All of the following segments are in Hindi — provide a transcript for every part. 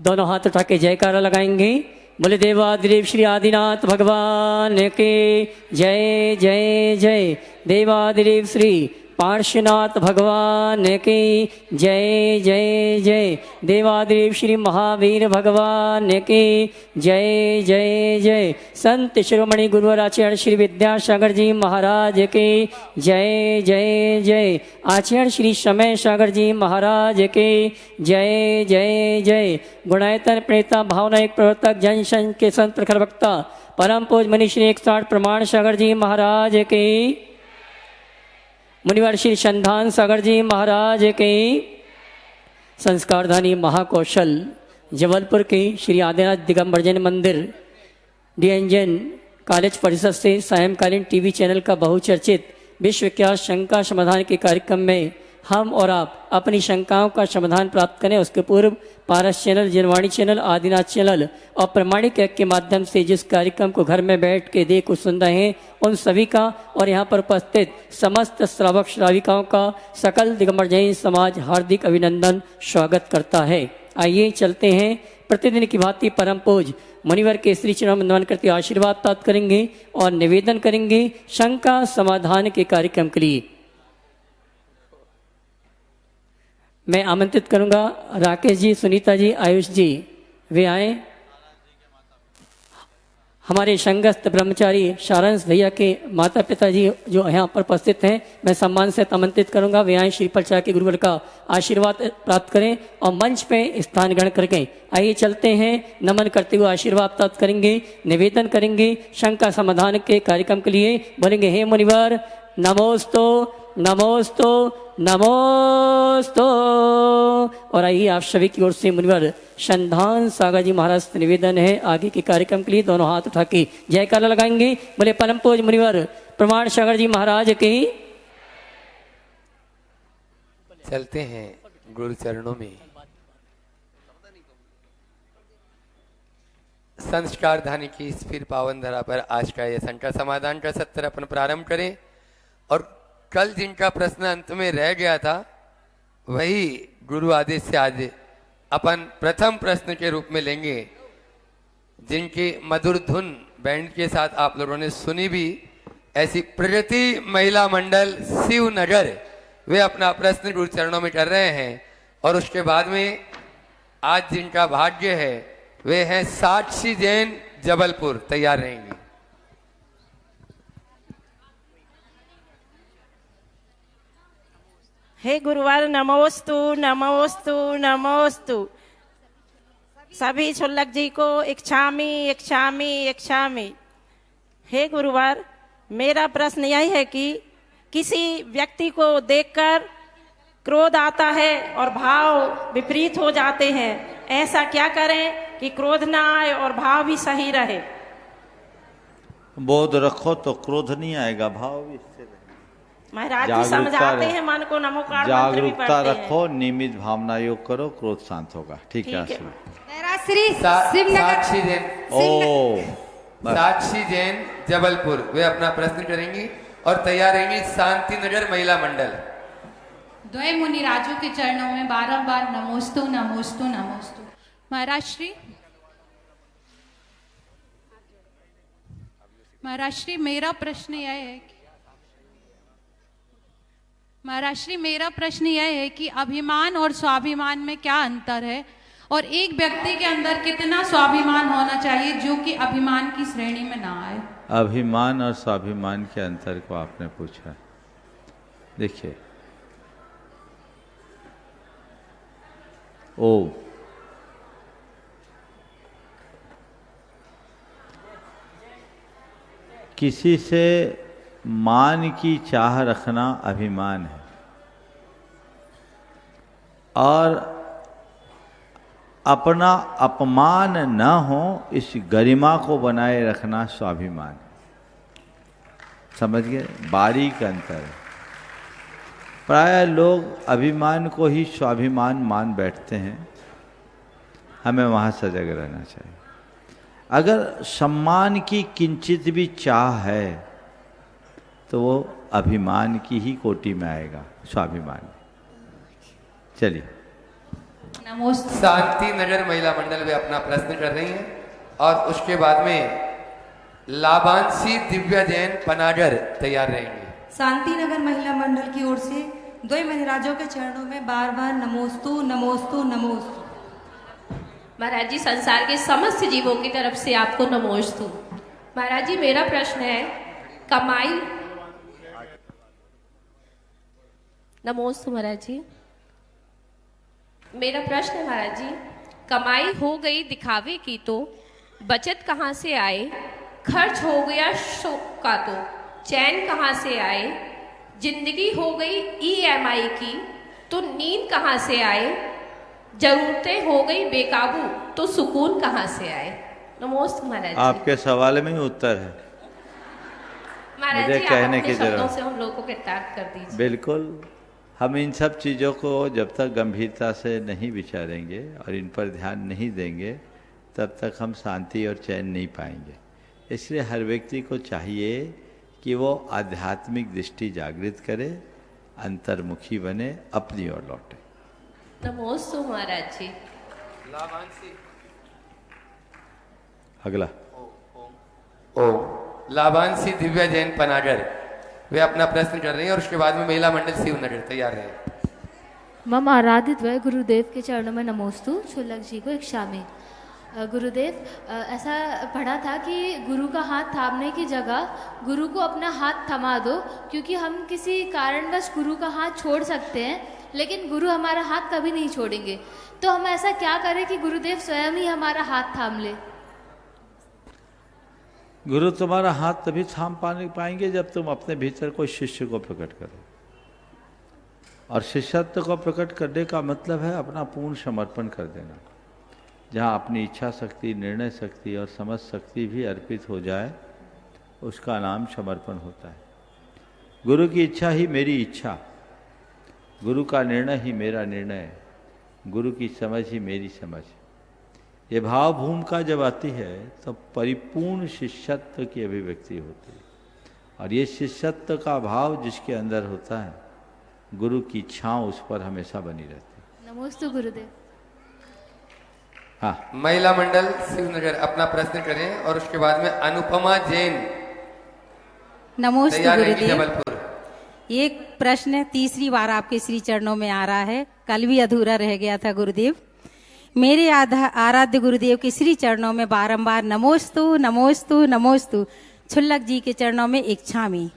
दोनों हाथ उठा के जयकारा लगाएंगे। बोले देवादिदेव श्री आदिनाथ भगवान के जय जय जय। देवादिदेव श्री पार्श्वनाथ भगवान की जय जय जय। देवादिदेव श्री महावीर भगवान की जय जय जय। संत शिरोमणि गुरुवर आचार्य श्री विद्यासागर जी महाराज की जय जय जय। आचार्य श्री समय सागर जी महाराज की जय जय जय। गुणायतन प्रणेता भावना एक प्रवर्तक जन संघ के संत प्रखर वक्ता परम पूज मनीष श्री 160 प्रमाण सागर जी महाराज की, मुनिवर श्री संधान सागर जी महाराज के, संस्कारधानी महाकौशल जबलपुर के श्री आदिनाथ दिगंबर जैन मंदिर डीएनजन कॉलेज परिसर से सायंकालीन टीवी चैनल का बहुचर्चित विश्वविख्यात शंका समाधान के कार्यक्रम में हम और आप अपनी शंकाओं का समाधान प्राप्त करें। उसके पूर्व Paras channel, Janvani channel, Adinath channel और प्रमाणिक ऐप के माध्यम से जिस कार्यक्रम को घर में बैठ के देख सुन रहे हैं उन सभी का और यहाँ पर उपस्थित समस्त श्रावक श्राविकाओं का सकल दिगंबर जैन समाज हार्दिक अभिनंदन स्वागत करता है। आइए चलते हैं प्रतिदिन की भांति परम पूज मुनिवर के श्री चरण वंदन करते आशीर्वाद प्राप्त करेंगे और निवेदन करेंगे शंका समाधान के कार्यक्रम के लिए। मैं आमंत्रित करूंगा राकेश जी, सुनीता जी, आयुष जी, वे आए। हमारे संघस्थ ब्रह्मचारी सारंश भैया के माता पिता जी जो यहाँ पर उपस्थित हैं, मैं सम्मान से आमंत्रित करूंगा, वे आए श्री प्रचार के गुरुवर का आशीर्वाद प्राप्त करें और मंच पे स्थान ग्रहण करके। आइए चलते हैं, नमन करते हुए आशीर्वाद प्राप्त करेंगे, निवेदन करेंगे शंका समाधान के कार्यक्रम के लिए। बोलेंगे हे मुनिवर नमोस्तु नमोस्तु नमोस्तु। और आइए आप सभी की ओर से मुनिवर संधान सागर जी महाराज से निवेदन है आगे के कार्यक्रम के लिए दोनों हाथ उठा के जयकारा लगाएंगे। बोले परम पूज मुनिवर प्रमाण सागर जी महाराज के। चलते हैं गुरु चरणों में। संस्कार धानी की इस फिर पावन धरा पर आज का यह शंका समाधान का सत्र अपन प्रारंभ करें और कल जिनका प्रश्न अंत में रह गया था वही गुरु आदेश से आज अपन प्रथम प्रश्न के रूप में लेंगे, जिनकी मधुर धुन बैंड के साथ आप लोगों ने सुनी भी। ऐसी प्रगति महिला मंडल शिवनगर वे अपना प्रश्न गुरु चरणों में कर रहे हैं और उसके बाद में आज जिनका भाग्य है वे हैं साक्षी जैन जबलपुर, तैयार रहेंगे। हे गुरुवार नमोस्तु नमोस्तु नमोस्तु। सभी छुल्लक जी को इच्छामी इच्छामी इच्छामी। हे गुरुवार, मेरा प्रश्न यही है कि किसी व्यक्ति को देखकर क्रोध आता है और भाव विपरीत हो जाते हैं, ऐसा क्या करें कि क्रोध ना आए और भाव भी सही रहे? बोध रखो तो क्रोध नहीं आएगा, भाव भी स्थिर रहेगा। महाराज जी समझाते हैं मन को नमोकार मंत्र भी पढ़ते हैं। जागरूकता रखो, नियमित भावना योग करो, क्रोध शांत होगा। ठीक है। साक्षी जैन साक्षी जैन जबलपुर वे अपना प्रश्न करेंगी और तैयार रहेंगी शांति नगर महिला मंडल। द्वय मुनि राजू के चरणों में बारंबार नमोस्तु नमोस्तु नमोस्तु। महाराज श्री मेरा प्रश्न यह है कि अभिमान और स्वाभिमान में क्या अंतर है और एक व्यक्ति के अंदर कितना स्वाभिमान होना चाहिए जो कि अभिमान की श्रेणी में ना आए? अभिमान और स्वाभिमान के अंतर को आपने पूछा। देखिए, किसी से मान की चाह रखना अभिमान है और अपना अपमान न हो इस गरिमा को बनाए रखना स्वाभिमान। समझ गए? बारीक अंतर है। प्राय लोग अभिमान को ही स्वाभिमान मान बैठते हैं, हमें वहाँ सजग रहना चाहिए। अगर सम्मान की किंचित भी चाह है तो वो अभिमान की ही कोटि में आएगा, स्वाभिमान। चलिए। नमोस्तु। शांति नगर महिला मंडल वे अपना प्रश्न कर रही हैं और उसके बाद में लाभांशी दिव्या जैन पनागर तैयार रहेंगे। शांति नगर महिला मंडल की ओर से दो महाराजों के चरणों में बार बार नमोस्तु नमोस्तु नमोस्तु। महाराज जी, संसार के समस्त जीवों की तरफ से आपको नमोस्तु। महाराज जी, मेरा प्रश्न है कमाई। नमोस्तु महाराज जी। मेरा प्रश्न है महाराज जी, कमाई हो गई दिखावे की तो बचत कहाँ से आए, खर्च हो गया शौक का तो चैन कहाँ से आए, जिंदगी हो गई EMI की तो नींद कहाँ से आए, जरूरतें हो गई बेकाबू तो सुकून कहाँ से आए। नमोस्तु महाराज जी। आपके सवाल में ही उत्तर है। महाराज मुझे जी, कहने आप की अपने शब्दों जरूरत से हम लोगों को कृतार्थ कर दीजिए। बिल्कुल, हम इन सब चीज़ों को जब तक गंभीरता से नहीं विचारेंगे और इन पर ध्यान नहीं देंगे तब तक हम शांति और चैन नहीं पाएंगे। इसलिए हर व्यक्ति को चाहिए कि वो आध्यात्मिक दृष्टि जागृत करे, अंतर्मुखी बने, अपनी ओर लौटे। नमोस्तु महाराज जी। अगला लाभांशी दिव्या जैन पनागर वे अपना प्रश्न कर रही हैं और उसके बाद में महिला मंडल शिवनगर तैयार रहे। मम आराधित वह गुरुदेव के चरणों में नमोस्तु। छुल्लक जी को एक शामी। गुरुदेव, ऐसा पढ़ा था कि गुरु का हाथ थामने की जगह गुरु को अपना हाथ थमा दो, क्योंकि हम किसी कारणवश गुरु का हाथ छोड़ सकते हैं लेकिन गुरु हमारा हाथ कभी नहीं छोड़ेंगे। तो हम ऐसा क्या करें कि गुरुदेव स्वयं ही हमारा हाथ थाम ले। गुरु तुम्हारा हाथ तभी थाम पाएंगे जब तुम अपने भीतर कोई शिष्य को प्रकट करो। और शिष्यत्व को प्रकट करने का मतलब है अपना पूर्ण समर्पण कर देना। जहाँ अपनी इच्छा शक्ति, निर्णय शक्ति और समझ शक्ति भी अर्पित हो जाए उसका नाम समर्पण होता है। गुरु की इच्छा ही मेरी इच्छा, गुरु का निर्णय ही मेरा निर्णय, गुरु की समझ ही मेरी समझ। ये भाव भूमिका जब आती है तो परिपूर्ण शिष्यत्व की अभिव्यक्ति होती है। और ये शिष्यत्व का भाव जिसके अंदर होता है, गुरु की छांव उस पर हमेशा बनी रहती है। नमोस्तु गुरुदेव। हाँ, महिला मंडल शिवनगर अपना प्रश्न करें और उसके बाद में अनुपमा जैन नमोस्तु तैयार रहेंगी गुरुदेव। जबलपुर। एक प्रश्न तीसरी बार आपके श्री चरणों में आ रहा है, कल भी अधूरा रह गया था गुरुदेव। मेरे आराध्य गुरुदेव के श्री चरणों में बारंबार नमोस्तु नमोस्तु नमोस्तु। छुल्लक जी के चरणों में एक छामी।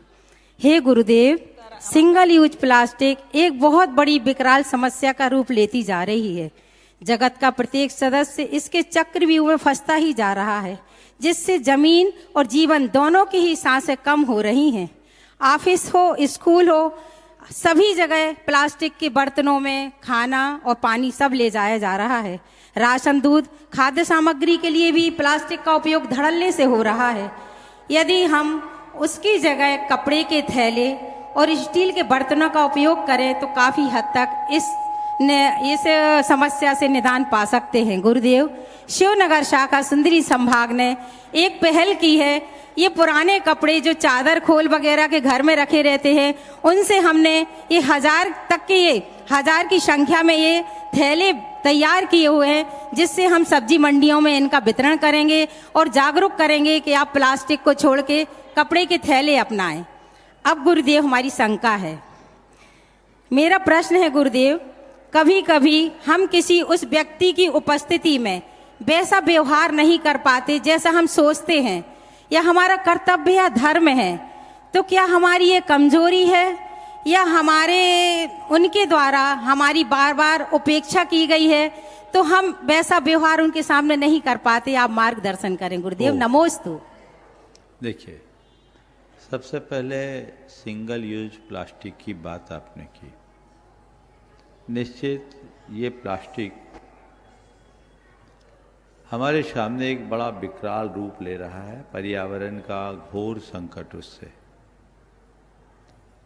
हे गुरुदेव, सिंगल यूज प्लास्टिक एक बहुत बड़ी विकराल समस्या का रूप लेती जा रही है। जगत का प्रत्येक सदस्य इसके चक्रव्यूह में फंसता ही जा रहा है, जिससे जमीन और जीवन दोनों की ही सांसें कम हो रही हैं। ऑफिस हो, स्कूल हो, सभी जगह प्लास्टिक के बर्तनों में खाना और पानी सब ले जाया जा रहा है। राशन, दूध, खाद्य सामग्री के लिए भी प्लास्टिक का उपयोग धड़ल्ले से हो रहा है। यदि हम उसकी जगह कपड़े के थैले और स्टील के बर्तनों का उपयोग करें तो काफी हद तक इस समस्या से निदान पा सकते हैं। गुरुदेव, शिवनगर शाखा सुंदरी संभाग ने एक पहल की है। ये पुराने कपड़े जो चादर खोल वगैरह के घर में रखे रहते हैं, उनसे हमने ये 1000 की संख्या में ये थैले तैयार किए हुए हैं, जिससे हम सब्जी मंडियों में इनका वितरण करेंगे और जागरूक करेंगे कि आप प्लास्टिक को छोड़ के कपड़े के थैले अपनाएं। अब गुरुदेव, हमारी शंका है, मेरा प्रश्न है गुरुदेव, कभी कभी हम किसी उस व्यक्ति की उपस्थिति में वैसा व्यवहार नहीं कर पाते जैसा हम सोचते हैं या हमारा कर्तव्य या धर्म है, तो क्या हमारी ये कमजोरी है या हमारे उनके द्वारा हमारी बार बार उपेक्षा की गई है तो हम वैसा व्यवहार उनके सामने नहीं कर पाते? आप मार्गदर्शन करें गुरुदेव। नमोस्तु। देखिए, सबसे पहले सिंगल यूज प्लास्टिक की बात आपने की। निश्चित ये प्लास्टिक हमारे सामने एक बड़ा विकराल रूप ले रहा है। पर्यावरण का घोर संकट उससे,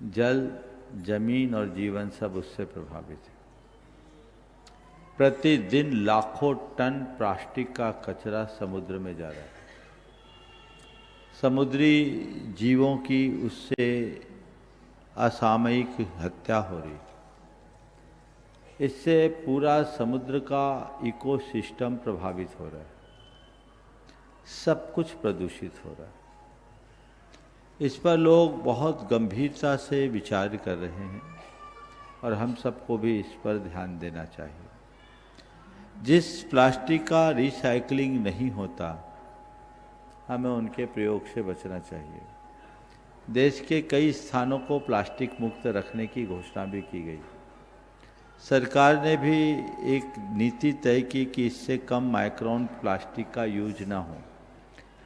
जल, जमीन और जीवन सब उससे प्रभावित है। प्रतिदिन लाखों टन प्लास्टिक का कचरा समुद्र में जा रहा है। समुद्री जीवों की उससे असामयिक हत्या हो रही। इससे पूरा समुद्र का इकोसिस्टम प्रभावित हो रहा है, सब कुछ प्रदूषित हो रहा है। इस पर लोग बहुत गंभीरता से विचार कर रहे हैं और हम सबको भी इस पर ध्यान देना चाहिए। जिस प्लास्टिक का रिसाइकलिंग नहीं होता, हमें उनके प्रयोग से बचना चाहिए। देश के कई स्थानों को प्लास्टिक मुक्त रखने की घोषणा भी की गई। सरकार ने भी एक नीति तय की कि इससे कम माइक्रोन प्लास्टिक का यूज ना हो,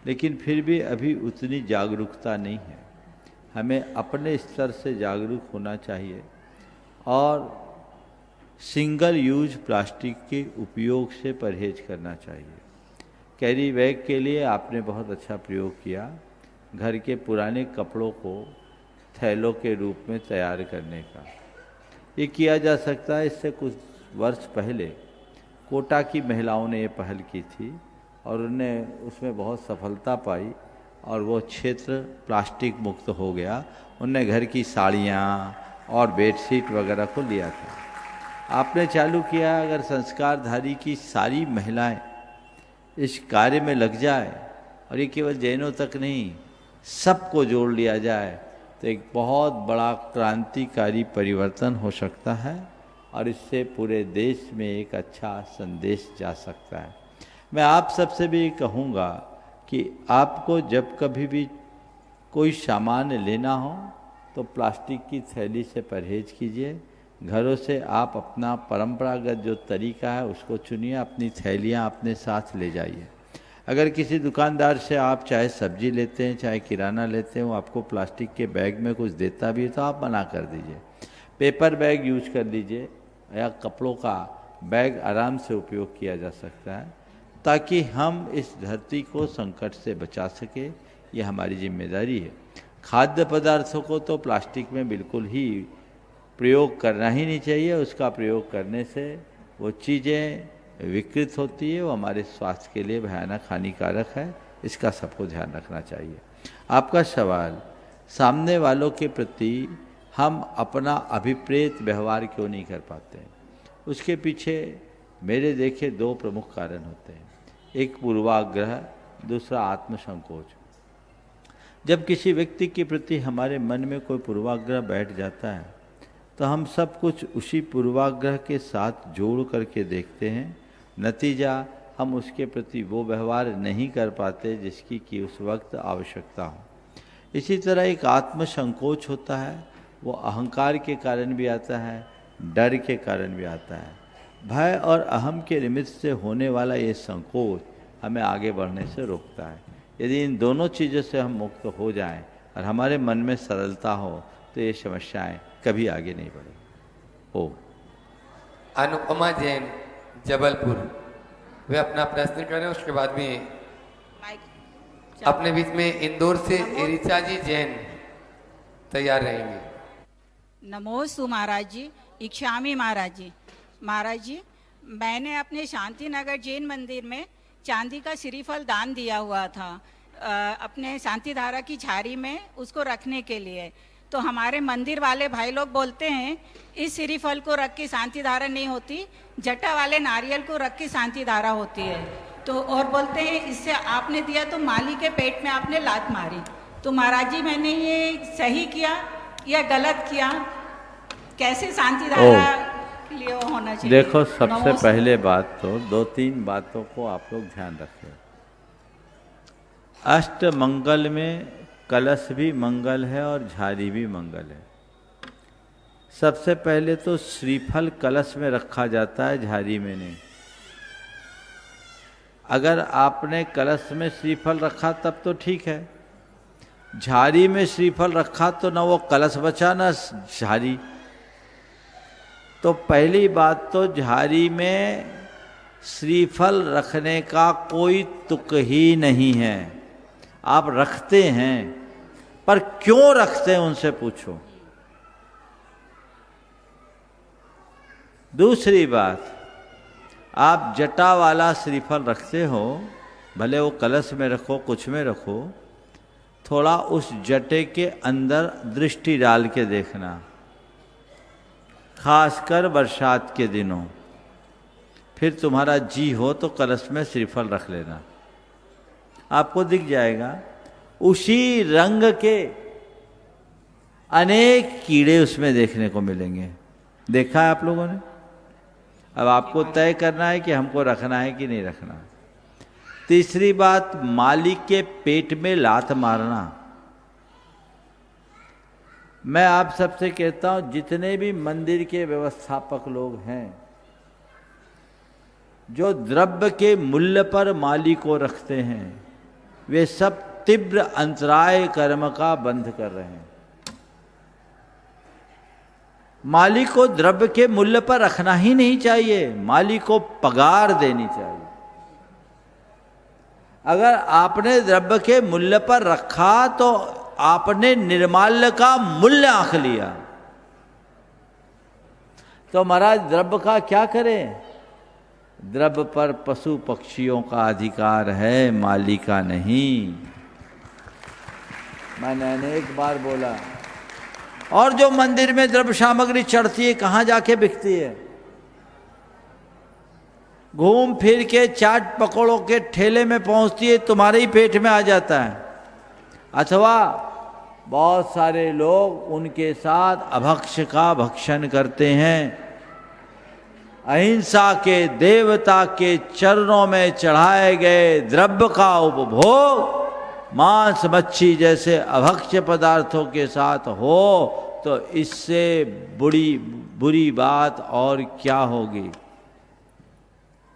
लेकिन फिर भी अभी उतनी जागरूकता नहीं है। हमें अपने स्तर से जागरूक होना चाहिए और सिंगल यूज प्लास्टिक के उपयोग से परहेज करना चाहिए। कैरी बैग के लिए आपने बहुत अच्छा प्रयोग किया, घर के पुराने कपड़ों को थैलों के रूप में तैयार करने का। ये किया जा सकता है। इससे कुछ वर्ष पहले कोटा की महिलाओं ने ये पहल की थी और उन्हें उसमें बहुत सफलता पाई और वो क्षेत्र प्लास्टिक मुक्त हो गया। उनने घर की साड़ियाँ और बेडशीट वगैरह को लिया था। आपने चालू किया, अगर संस्कारधारी की सारी महिलाएं इस कार्य में लग जाए और ये केवल जैनों तक नहीं, सबको जोड़ लिया जाए, तो एक बहुत बड़ा क्रांतिकारी परिवर्तन हो सकता है और इससे पूरे देश में एक अच्छा संदेश जा सकता है। मैं आप सबसे भी कहूँगा कि आपको जब कभी भी कोई सामान लेना हो तो प्लास्टिक की थैली से परहेज कीजिए। घरों से आप अपना परंपरागत जो तरीका है उसको चुनिए, अपनी थैलियाँ अपने साथ ले जाइए। अगर किसी दुकानदार से आप चाहे सब्जी लेते हैं चाहे किराना लेते हैं, वो आपको प्लास्टिक के बैग में कुछ देता भी है तो आप मना कर दीजिए। पेपर बैग यूज कर लीजिए या कपड़ों का बैग आराम से उपयोग किया जा सकता है, ताकि हम इस धरती को संकट से बचा सके। ये हमारी जिम्मेदारी है। खाद्य पदार्थों को तो प्लास्टिक में बिल्कुल ही प्रयोग करना ही नहीं चाहिए। उसका प्रयोग करने से वो चीज़ें विकृत होती है, वो हमारे स्वास्थ्य के लिए भयानक हानिकारक है। इसका सबको ध्यान रखना चाहिए। आपका सवाल, सामने वालों के प्रति हम अपना अभिप्रेत व्यवहार क्यों नहीं कर पाते हैं, उसके पीछे मेरे देखे दो प्रमुख कारण होते हैं। एक पूर्वाग्रह, दूसरा आत्मसंकोच। जब किसी व्यक्ति के प्रति हमारे मन में कोई पूर्वाग्रह बैठ जाता है तो हम सब कुछ उसी पूर्वाग्रह के साथ जोड़ करके देखते हैं। नतीजा, हम उसके प्रति वो व्यवहार नहीं कर पाते जिसकी कि उस वक्त आवश्यकता हो। इसी तरह एक आत्मसंकोच होता है, वो अहंकार के कारण भी आता है, डर के कारण भी आता है। भय और अहम के निमित्त से होने वाला ये संकोच हमें आगे बढ़ने से रोकता है। यदि इन दोनों चीज़ों से हम मुक्त हो जाएं और हमारे मन में सरलता हो तो ये समस्याएं कभी आगे नहीं बढ़ेंगी। ओ अनुपमा जैन, जबलपुर, वे अपना प्रश्न करें, उसके बाद में अपने बीच में इंदौर से ऋचा जी जैन तैयार रहेंगे। नमोस्तु महाराज जी, इच्छामी महाराज जी। महाराज जी, मैंने अपने शांति नगर जैन मंदिर में चांदी का श्रीफल दान दिया हुआ था अपने शांति धारा की झाड़ी में उसको रखने के लिए। तो हमारे मंदिर वाले भाई लोग बोलते हैं इस श्रीफल को रख के शांति धारा नहीं होती, जटा वाले नारियल को रख के शांति धारा होती है। तो और बोलते हैं इससे आपने दिया तो माली के पेट में आपने लात मारी। तो महाराज जी, मैंने ये सही किया या गलत किया? कैसे शांति धारा के लिए होना चाहिए? देखो, सबसे पहले बात तो दो तीन बातों को आप लोग ध्यान रखें। अष्ट मंगल में कलश भी मंगल है और झाड़ी भी मंगल है। सबसे पहले तो श्रीफल कलश में रखा जाता है, झाड़ी में नहीं। अगर आपने कलश में श्रीफल रखा तब तो ठीक है, झाड़ी में श्रीफल रखा तो ना वो कलश बचा ना झाड़ी। तो पहली बात तो झाड़ी में श्रीफल रखने का कोई तुक ही नहीं है। आप रखते हैं, पर क्यों रखते हैं उनसे पूछो। दूसरी बात, आप जटा वाला श्रीफल रखते हो, भले वो कलश में रखो कुछ में रखो, थोड़ा उस जटे के अंदर दृष्टि डाल के देखना। खासकर बरसात के दिनों। फिर तुम्हारा जी हो तो कलश में श्रीफल रख लेना, आपको दिख जाएगा उसी रंग के अनेक कीड़े उसमें देखने को मिलेंगे। देखा है आप लोगों ने? अब आपको तय करना है कि हमको रखना है कि नहीं रखना। तीसरी बात, मालिक के पेट में लात मारना। मैं आप सबसे कहता हूं, जितने भी मंदिर के व्यवस्थापक लोग हैं जो द्रव्य के मूल्य पर मालिक को रखते हैं, वे सब तीव्र अंतराय कर्म का बंध कर रहे हैं। मालिक को द्रव्य के मूल्य पर रखना ही नहीं चाहिए, मालिक को पगार देनी चाहिए। अगर आपने द्रव्य के मूल्य पर रखा तो आपने निर्माल्य का मूल्य आंक लिया। तो महाराज द्रव्य का क्या करें? द्रव्य पर पशु पक्षियों का अधिकार है, मालिक का नहीं। मैंने अनेक बार बोला। और जो मंदिर में द्रव्य सामग्री चढ़ती है, कहाँ जाके बिकती है? घूम फिर के चाट पकौड़ों के ठेले में पहुंचती है, तुम्हारे ही पेट में आ जाता है। अथवा बहुत सारे लोग उनके साथ अभक्ष्य का भक्षण करते हैं। अहिंसा के देवता के चरणों में चढ़ाए गए द्रव्य का उपभोग मांस मच्छी जैसे अभक्ष्य पदार्थों के साथ हो तो इससे बुरी बात और क्या होगी।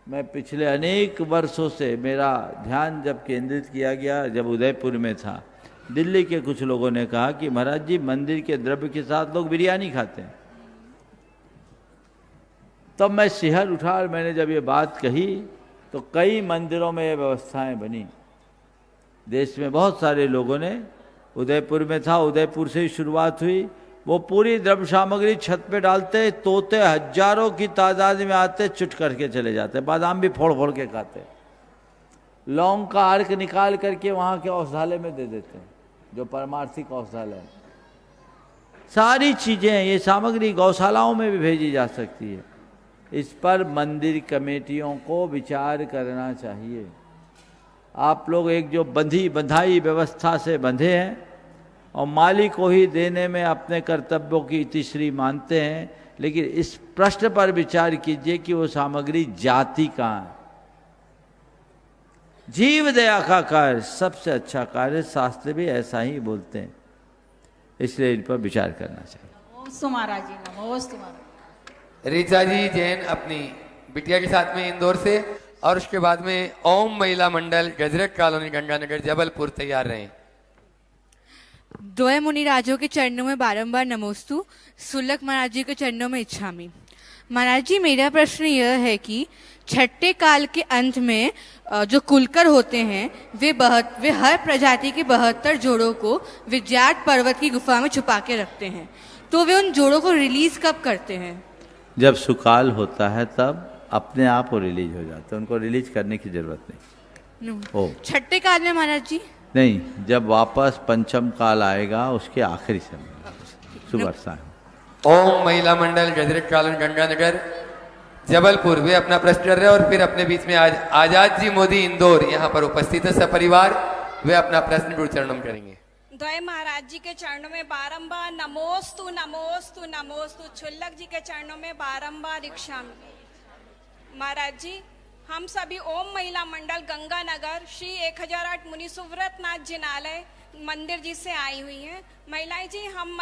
मैं पिछले अनेक वर्षों से मेरा ध्यान जब केंद्रित किया गया, जब उदयपुर में था, दिल्ली के कुछ लोगों ने कहा कि महाराज जी मंदिर के द्रव्य के साथ लोग बिरयानी खाते हैं। तब मैं सिहर उठा और मैंने जब ये बात कही तो कई मंदिरों में ये व्यवस्थाएं बनी। देश में बहुत सारे लोगों ने, उदयपुर में था, उदयपुर से ही शुरुआत हुई, वो पूरी द्रव्य सामग्री छत पे डालते, तोते हजारों की तादाद में आते, चुट करके चले जाते, बादाम भी फोड़ फोड़ के खाते, लौंग का अर्क निकाल करके वहाँ के औषधालय में दे देते हैं, जो परमार्थिक औषधालय है। सारी चीज़ें, ये सामग्री गौशालाओं में भी भेजी जा सकती है। इस पर मंदिर कमेटियों को विचार करना चाहिए। आप लोग एक जो बंधाई व्यवस्था से बंधे हैं और मालिक को ही देने में अपने कर्तव्यों की इतिश्री मानते हैं, लेकिन इस प्रश्न पर विचार कीजिए कि वो सामग्री जाती कहाँ है। जीव दया का कार्य सबसे अच्छा कार्य, शास्त्र भी ऐसा ही बोलते हैं, इसलिए इन पर विचार करना चाहिए। नमोस्तु महाराज जी, नमोस्तु महाराज। रीचा जी जैन अपनी बिटिया के साथ में इंदौर से, और उसके बाद में ओम महिला मंडल गजरट कॉलोनी गंगानगर जबलपुर तैयार रहे। द्वय मुनि राजों के चरणों में बारंबार नमोस्तु, सुलक महाराज जी के चरणों में इच्छामि। महाराज जी, मेरा प्रश्न यह है कि छठे काल के अंत में जो कुलकर होते हैं वे हर प्रजाति के 72 जोड़ों को विद्यार्थ पर्वत की गुफा में छुपा के रखते हैं, तो वे उन जोड़ों को रिलीज कब करते हैं? जब सुकाल होता है तब अपने आप वो रिलीज हो जाते हैं, उनको रिलीज करने की जरूरत नहीं। छठे काल में महाराज जी? नहीं, जब वापस पंचम काल आएगा उसके आखिरी समय सुबह शाम। ओम महिला मंडल गजरट कॉलोनी गंगानगर जबलपुर, वे अपना प्रश्न कर रहे हैं और फिर अपने बीच में आज आजाद जी मोदी इंदौर यहाँ पर उपस्थित है सपरिवार, वे अपना प्रश्न गुरु चरणों में करेंगे। द्वय महाराज जी के चरणों में बारंबार नमोस्तु नमोस्तु नमोस्तु, छुल्लक जी के चरणों में बारंबार इच्छा। महाराज जी, हम सभी ओम महिला मंडल गंगानगर श्री 1008 मुनि सुव्रत नाथ जिनालय मंदिर जी से आई हुई हैं। महिलाएं जी, हम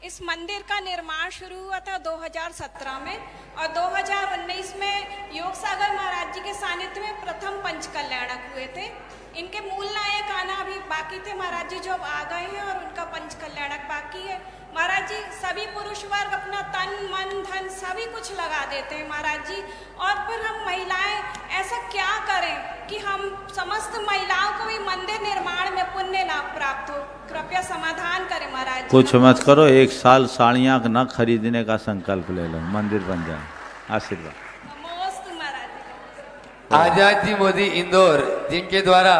इस मंदिर का निर्माण शुरू हुआ था 2017 में और 2019 में योग सागर महाराज जी के सानिध्य में प्रथम पंच कल्याणक हुए थे। इनके मूल नायक आना अभी बाकी थे महाराज जी, जो अब आ गए हैं और उनका पंच कल्याणक बाकी है। महाराज जी, सभी पुरुष वर्ग अपना तन मन धन सभी कुछ लगा देते हैं महाराज जी, और फिर हम महिलाएं ऐसा क्या करें कि हम समस्त महिलाओं को भी मंदिर निर्माण में पुण्य लाभ प्राप्त हो? कृपया समाधान करें महाराज जी। कुछ मत करो, 1 साल साड़ियाँ न खरीदने का संकल्प ले लो, मंदिर बन जाए। आशीर्वाद। आजाद जी मोदी इंदौर, जिनके द्वारा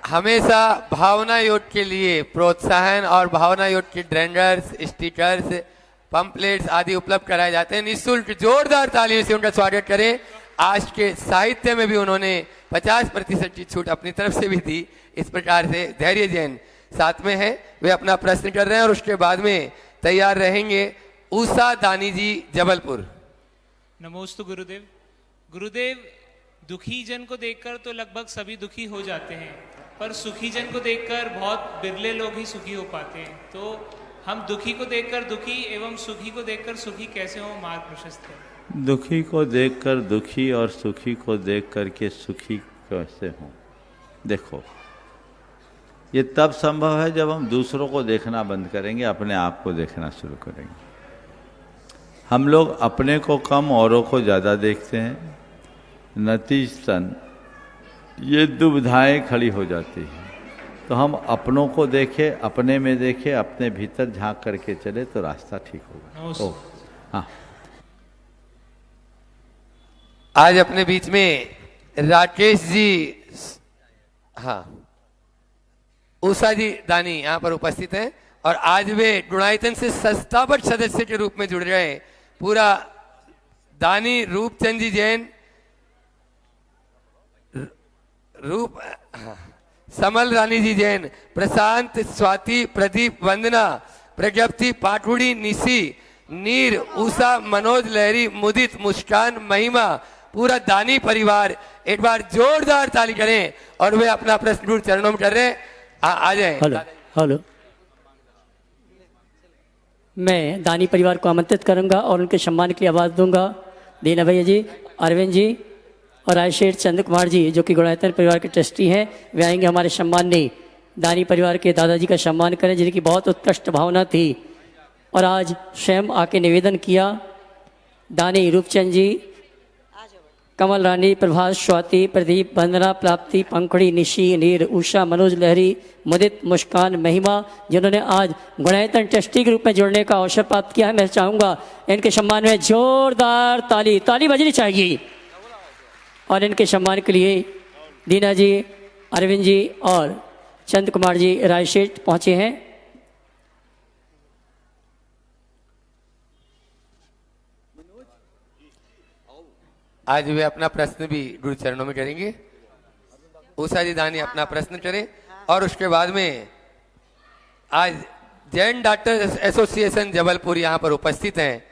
हमेशा भावना योग के लिए प्रोत्साहन और भावना योग के ड्रेंडर्स, स्टिकर्स पंपलेट्स आदि उपलब्ध कराए जाते हैं निःशुल्क। जोरदार तालियों से उनका स्वागत करें। आज के साहित्य में भी उन्होंने 50% की छूट अपनी तरफ से भी दी। इस प्रकार से धैर्य जैन साथ में है, वे अपना प्रश्न कर रहे हैं और उसके बाद में तैयार रहेंगे उषा दानी जी जबलपुर। नमोस्तु गुरुदेव। गुरुदेव, दुखी जन को देखकर तो लगभग सभी दुखी हो जाते हैं, पर सुखी जन को देखकर बहुत बिरले लोग ही सुखी हो पाते हैं। तो हम दुखी को देखकर दुखी एवं सुखी को देखकर सुखी कैसे हो, मार्ग प्रशस्त है। दुखी को देखकर दुखी और सुखी को देख कर के सुखी कैसे हों? देखो, ये तब संभव है जब हम दूसरों को देखना बंद करेंगे, अपने आप को देखना शुरू करेंगे। हम लोग अपने को कम, औरों को ज़्यादा देखते हैं। नतीजतन ये दुविधाएं खड़ी हो जाती हैं। तो हम अपनों को देखें, अपने में देखें, अपने भीतर झांक करके चले तो रास्ता ठीक होगा। हाँ, आज अपने बीच में राकेश जी, हाँ, उषा जी दानी यहाँ पर उपस्थित हैं और आज वे गुणायतन से संस्थापक सदस्य के रूप में जुड़ रहे हैं। पूरा दानी रूपचंद जी जैन, समल रानी जी जैन, प्रशांत, स्वाति, प्रदीप, वंदना, प्रज्ञप्ति, पाठुड़ी, निशी, नीर, उषा, मनोज, लहरी, मुदित, मुस्कान, महिमा, पूरा दानी परिवार एक बार जोरदार ताली करें और वे अपना प्रश्न गुरु चरणों में कर रहे हैं। आ जाए। हेलो, मैं दानी परिवार को आमंत्रित करूंगा और उनके सम्मान की आवाज़ दूंगा। दीना भैया जी, अरविंद जी और राजशेठ चंद्र कुमार जी जो कि गुणायतन परिवार के ट्रस्टी हैं, वे आएंगे हमारे सम्मानी दानी परिवार के दादाजी का सम्मान करें, जिनकी बहुत उत्कृष्ट भावना थी और आज स्वयं आके निवेदन किया। दानी रूपचंद जी, कमल रानी, प्रभास, स्वाति, प्रदीप, वंदना, प्राप्ति, पंखड़ी, निशी, नीर, उषा, मनोज, लहरी, मुदित, मुस्कान, महिमा, जिन्होंने आज गुणायतन ट्रस्टी के रूप में जुड़ने का अवसर प्राप्त किया है। मैं चाहूँगा इनके सम्मान में जोरदार ताली बजनी चाहिए। और इनके सम्मान के लिए दीना जी, अरविंद जी और चंद कुमार जी रायशेठ पहुँचे हैं। आज वे अपना प्रश्न भी गुरु चरणों में करेंगे। उषा जी दानी अपना प्रश्न करें और उसके बाद में आज जैन डॉक्टर्स एसोसिएशन जबलपुर यहाँ पर उपस्थित हैं।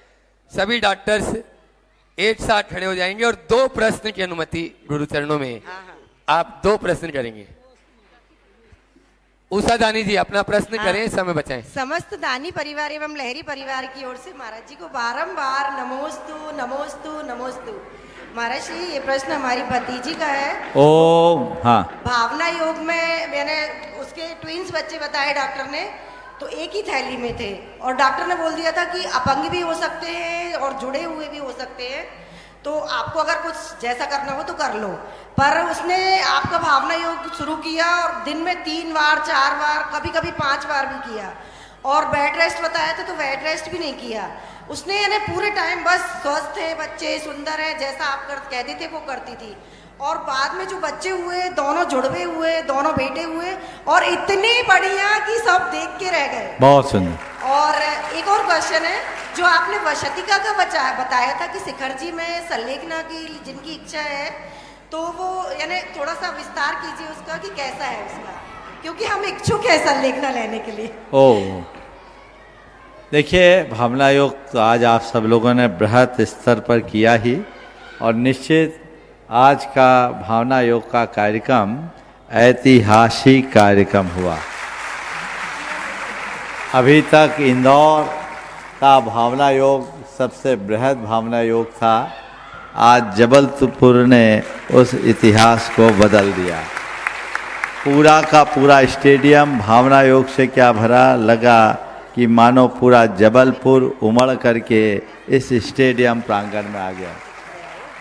सभी डॉक्टर्स एक साथ खड़े हो जाएंगे और 2 प्रश्न की अनुमति गुरु चरणों में। आप 2 प्रश्न करेंगे। उषा दानी जी अपना प्रश्न करें, समय बचाएं। समस्त दानी परिवार एवं लहरी परिवार की ओर से महाराज जी को बारंबार नमोस्तु नमोस्तु नमोस्तु। महाराज जी, ये प्रश्न हमारी भतीजी का है। हाँ, भावना योग में मैंने उसके ट्विंस बच्चे बताए डॉक्टर ने, तो एक ही थैली में थे और डॉक्टर ने बोल दिया था कि अपंग भी हो सकते हैं और जुड़े हुए भी हो सकते हैं, तो आपको अगर कुछ जैसा करना हो तो कर लो। पर उसने आपका भावना योग शुरू किया और दिन में 3 बार 4 बार कभी कभी 5 बार भी किया और बेड रेस्ट बताया था तो बेड रेस्ट भी नहीं किया उसने। यानी पूरे टाइम बस स्वस्थ है बच्चे, सुंदर है, जैसा आप कहते थे वो करती थी। और बाद में जो बच्चे हुए, दोनों जुड़वे हुए, दोनों बेटे हुए और इतने बढ़िया कि सब देख के रह गए। बहुत सुंदर। और एक और क्वेश्चन है, जो आपने वशतिका का बताया था कि शिखर जी में संलेखना की जिनकी इच्छा है, तो वो यानी थोड़ा सा विस्तार कीजिए उसका कि कैसा है उसका, क्योंकि हम इच्छुक है संलेखना लेने के लिए। देखिए, भावना योग तो आज आप सब लोगों ने बृहत स्तर पर किया ही, और निश्चित आज का भावना योग का कार्यक्रम ऐतिहासिक कार्यक्रम हुआ। अभी तक इंदौर का भावना योग सबसे बृहद भावना योग था, आज जबलपुर ने उस इतिहास को बदल दिया। पूरा का पूरा स्टेडियम भावना योग से क्या भरा, लगा कि मानो पूरा जबलपुर उमड़ करके इस स्टेडियम प्रांगण में आ गया।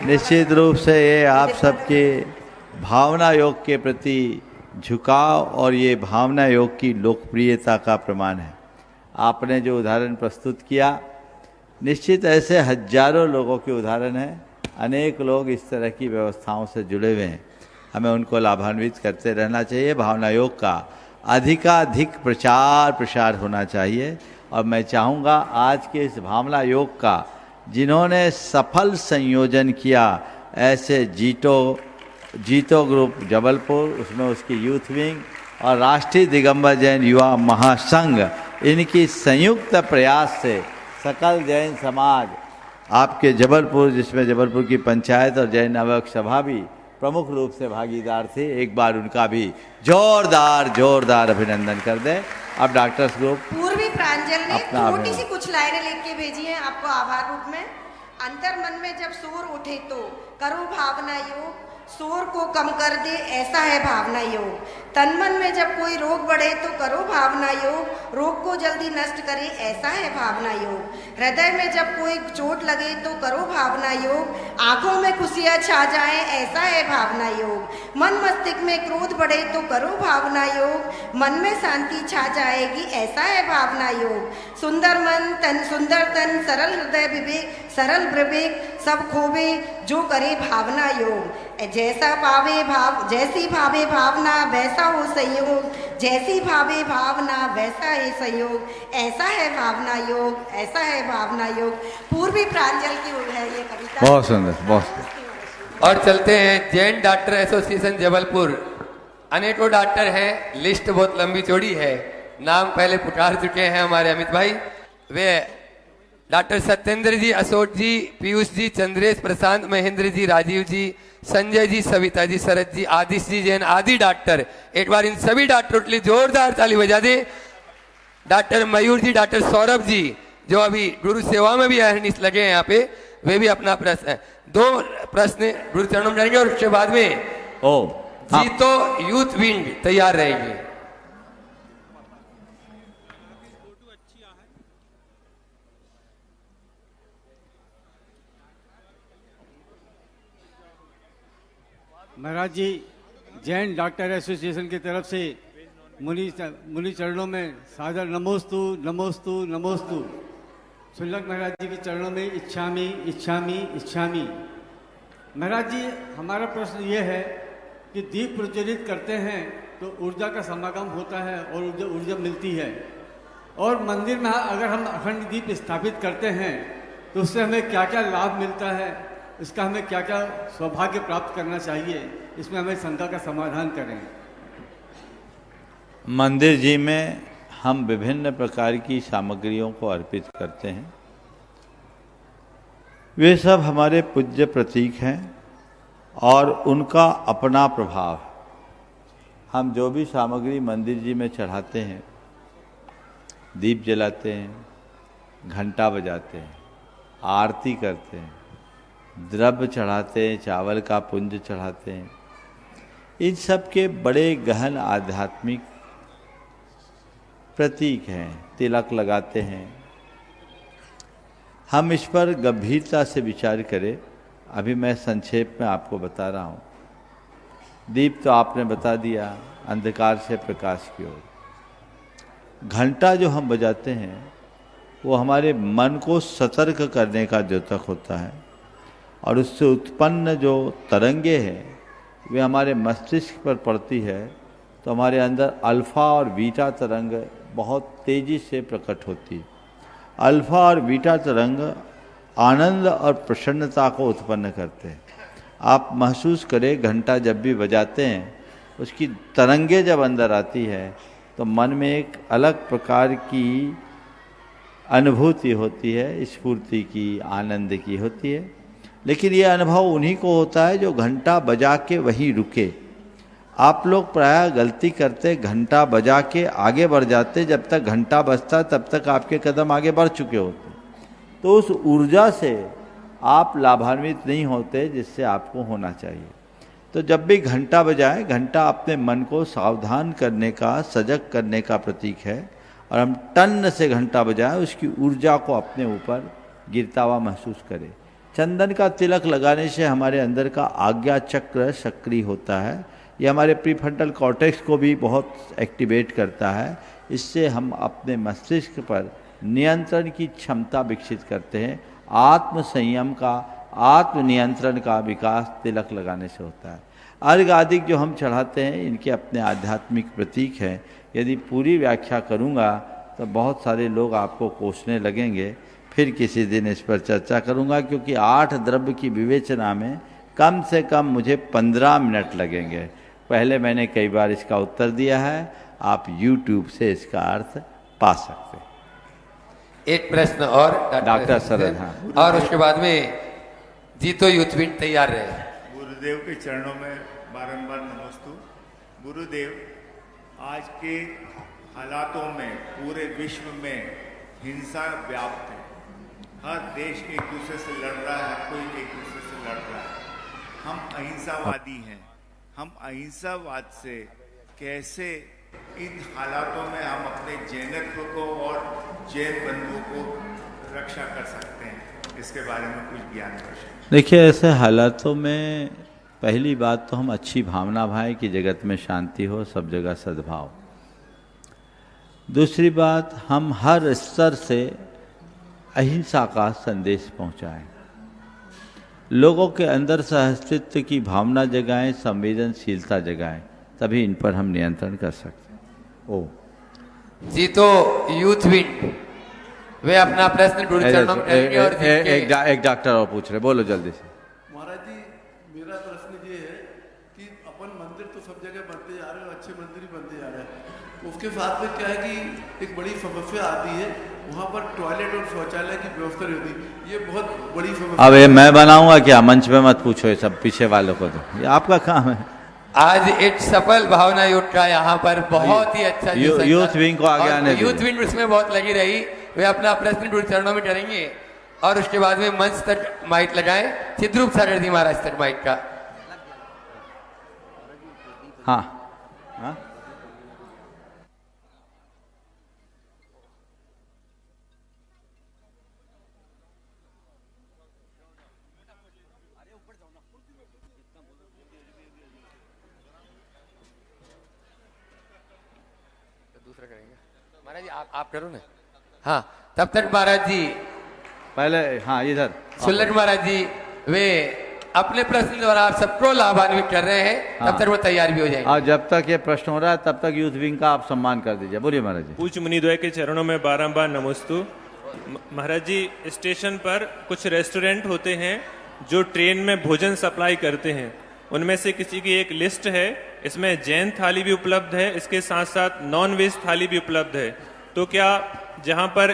निश्चित रूप से ये आप सबके भावना योग के प्रति झुकाव और ये भावना योग की लोकप्रियता का प्रमाण है। आपने जो उदाहरण प्रस्तुत किया, निश्चित ऐसे हजारों लोगों के उदाहरण हैं। अनेक लोग इस तरह की व्यवस्थाओं से जुड़े हुए हैं, हमें उनको लाभान्वित करते रहना चाहिए। भावना योग का अधिकाधिक प्रचार प्रसार होना चाहिए और मैं चाहूँगा आज के इस भावना योग का जिन्होंने सफल संयोजन किया, ऐसे जीतो ग्रुप जबलपुर, उसमें उसकी यूथ विंग और राष्ट्रीय दिगंबर जैन युवा महासंघ, इनकी संयुक्त प्रयास से सकल जैन समाज आपके जबलपुर, जिसमें जबलपुर की पंचायत और जैन नवयुवक सभा भी प्रमुख रूप से भागीदार थे, एक बार उनका भी जोरदार अभिनंदन कर दें। अब डॉक्टर्स ग्रुप पूर्वी प्रांजल ने छोटी सी कुछ लाइनें लिख के भेजी हैं आपको आभार रूप में। अंतर मन में जब शोर उठे तो करो भावना योग, शोर को कम कर दे ऐसा है भावना योग। तन मन में जब कोई रोग बढ़े तो करो भावना योग, रोग को जल्दी नष्ट करे ऐसा है भावना योग। हृदय में जब कोई चोट लगे तो करो भावना योग, आंखों में खुशियाँ छा जाए ऐसा है भावना योग। मन मस्तिष्क में क्रोध बढ़े तो करो भावना योग, मन में शांति छा जाएगी ऐसा है भावना योग। सुंदर मन तन सुंदर तन, सरल हृदय विवेक सरल विवेक सब खोवे जो करे भावना योग। जैसा पावे भाव जैसी भावे भावना वैसा हो संयोग, जैसी भावे भावना वैसा ही संयोग, ऐसा है भावना योग, ऐसा है भावना योग। पूर्वी प्रांजल की है ये कविता। बहुत सुंदर, बहुत सुंदर। और चलते हैं जैन डॉक्टर एसोसिएशन जबलपुर। अनेकों डॉक्टर हैं, लिस्ट बहुत लंबी चौड़ी है, नाम पहले पुकार चुके हैं हमारे अमित भाई। वे डॉक्टर सत्येंद्र जी, अशोक जी, पीयूष जी, चंद्रेश, प्रशांत, महेंद्र जी, राजीव जी, संजय जी, सविता जी, शरद जी, आदिश जी जैन आदि डॉक्टर। एक बार इन सभी डॉक्टरों के लिए जोरदार ताली बजा दे। डॉक्टर मयूर जी, डॉक्टर सौरभ जी जो अभी गुरु सेवा में भी अहर्निश लगे हैं यहाँ पे, वे भी अपना प्रश्न 2 प्रश्न गुरु चरणों में जाएंगे और उसके बाद में जीतो यूथ विंग तैयार रहेगी। महाराज जी, जैन डॉक्टर एसोसिएशन की तरफ से मुनि चरणों में सादर नमोस्तु नमोस्तु नमोस्तु। शुल्लक महाराज जी के चरणों में इच्छामी इच्छामी इच्छामी। महाराज जी, हमारा प्रश्न ये है कि दीप प्रज्वलित करते हैं तो ऊर्जा का समागम होता है और ऊर्जा मिलती है, और मंदिर में अगर हम अखंड दीप स्थापित करते हैं तो उससे हमें क्या क्या लाभ मिलता है, इसका हमें क्या क्या सौभाग्य प्राप्त करना चाहिए, इसमें हमें शंका का समाधान करें। मंदिर जी में हम विभिन्न प्रकार की सामग्रियों को अर्पित करते हैं, वे सब हमारे पूज्य प्रतीक हैं और उनका अपना प्रभाव। हम जो भी सामग्री मंदिर जी में चढ़ाते हैं, दीप जलाते हैं, घंटा बजाते हैं, आरती करते हैं, द्रव्य चढ़ाते हैं, चावल का पुंज चढ़ाते हैं, इन सब के बड़े गहन आध्यात्मिक प्रतीक हैं। तिलक लगाते हैं। हम इस पर गंभीरता से विचार करें। अभी मैं संक्षेप में आपको बता रहा हूँ। दीप तो आपने बता दिया, अंधकार से प्रकाश की ओर। घंटा जो हम बजाते हैं वो हमारे मन को सतर्क करने का द्योतक होता है, और उससे उत्पन्न जो तरंगे हैं वे हमारे मस्तिष्क पर पड़ती है तो हमारे अंदर अल्फा और बीटा तरंग बहुत तेज़ी से प्रकट होती है। अल्फा और बीटा तरंग आनंद और प्रसन्नता को उत्पन्न करते हैं। आप महसूस करें, घंटा जब भी बजाते हैं उसकी तरंगे जब अंदर आती है तो मन में एक अलग प्रकार की अनुभूति होती है, स्फूर्ति की, आनंद की होती है। लेकिन ये अनुभव उन्हीं को होता है जो घंटा बजा के वहीं रुके। आप लोग प्रायः गलती करते, घंटा बजा के आगे बढ़ जाते, जब तक घंटा बजता तब तक आपके कदम आगे बढ़ चुके होते, तो उस ऊर्जा से आप लाभान्वित नहीं होते जिससे आपको होना चाहिए। तो जब भी घंटा बजाएं, घंटा अपने मन को सावधान करने का, सजग करने का प्रतीक है, और हम टन से घंटा बजाएं, उसकी ऊर्जा को अपने ऊपर गिरता हुआ महसूस करें। चंदन का तिलक लगाने से हमारे अंदर का आज्ञा चक्र सक्रिय होता है। ये हमारे प्रीफ्रंटल कॉर्टेक्स को भी बहुत एक्टिवेट करता है। इससे हम अपने मस्तिष्क पर नियंत्रण की क्षमता विकसित करते हैं। आत्म संयम का, आत्म नियंत्रण का विकास तिलक लगाने से होता है। अर्घ आदि जो हम चढ़ाते हैं इनके अपने आध्यात्मिक प्रतीक हैं। यदि पूरी व्याख्या करूँगा तो बहुत सारे लोग आपको कोसने लगेंगे। फिर किसी दिन इस पर चर्चा करूंगा, क्योंकि 8 द्रव्य की विवेचना में कम से कम मुझे 15 मिनट लगेंगे। पहले मैंने कई बार इसका उत्तर दिया है, आप YouTube से इसका अर्थ पा सकते हैं। एक प्रश्न और डॉक्टर सरल, हाँ, और उसके बाद में जीतो यूथविंड तैयार रहे। गुरुदेव के चरणों में बारंबार नमस्तु। गुरुदेव, आज के हालातों में पूरे विश्व में हिंसा व्याप्त है। हर देश एक दूसरे से लड़ रहा है, हर कोई एक दूसरे से लड़ रहा है। हम अहिंसावादी हैं। हम अहिंसावाद से कैसे इन हालातों में हम अपने जैनत्व को और जैन बंधुओं को रक्षा कर सकते हैं, इसके बारे में कुछ ज्ञान दर्शन। देखिए, ऐसे हालातों में पहली बात तो हम अच्छी भावना भाएं कि जगत में शांति हो, सब जगह सद्भाव। दूसरी बात, हम हर स्तर से अहिंसा का संदेश पहुंचाएं, लोगों के अंदर सहअस्तित्व की भावना जगाएं, संवेदनशीलता जगाएं, तभी इन पर हम नियंत्रण कर सकते हैं। ओ जीतो यूथविंड, वे अपना प्रश्न गुरु चरणों में करेंगे। और एक डॉक्टर और पूछ रहे, बोलो जल्दी से। महाराज जी, मेरा प्रश्न ये है कि अपन मंदिर तो सब जगह बनते जा रहे हैं, अच्छे मंदिर ही बनते जा रहे हैं, उसके साथ में क्या है कि एक बड़ी समस्या आती है, वहाँ पर टॉयलेट और शौचालय की व्यवस्था नहीं होती। ये बहुत बड़ी समस्या। अब ये मैं बनाऊंगा क्या? मंच पे मत पूछो, ये सब पीछे वालों को दो, ये आपका काम है। आज एक सफल भावना युद्ध का यहाँ पर बहुत ही अच्छा यूथ विंग को आगे आने दो। यूथ विंग उसमें बहुत लगी रही। वे अपना प्रश्न गुरु चरणों में करेंगे और उसके बाद में मंच तक माइक लगाएं। चिद्रूप सागर जी महाराज तक माइक का। हाँ, हाँ? दूसरा करेंगे महाराज जी, आप करो ना। हाँ, तब तक महाराज जी पहले, हाँ इधर सुल्लक महाराज जी वे अपने प्रश्न द्वारा आप सबको लाभान्वित कर रहे हैं। हाँ। तब तक वो तैयार भी हो जाएंगे। और जब तक ये प्रश्न हो रहा है तब तक यूथ विंग का आप सम्मान कर दीजिए। बोलिए महाराज जी। पूज्य मुनिद्वय के चरणों में बारंबार नमस्तु। महाराज जी, स्टेशन पर कुछ रेस्टोरेंट होते हैं जो ट्रेन में भोजन सप्लाई करते हैं। उनमें से किसी की एक लिस्ट है, इसमें जैन थाली भी उपलब्ध है, इसके साथ साथ नॉन वेज थाली भी उपलब्ध है। तो क्या जहां पर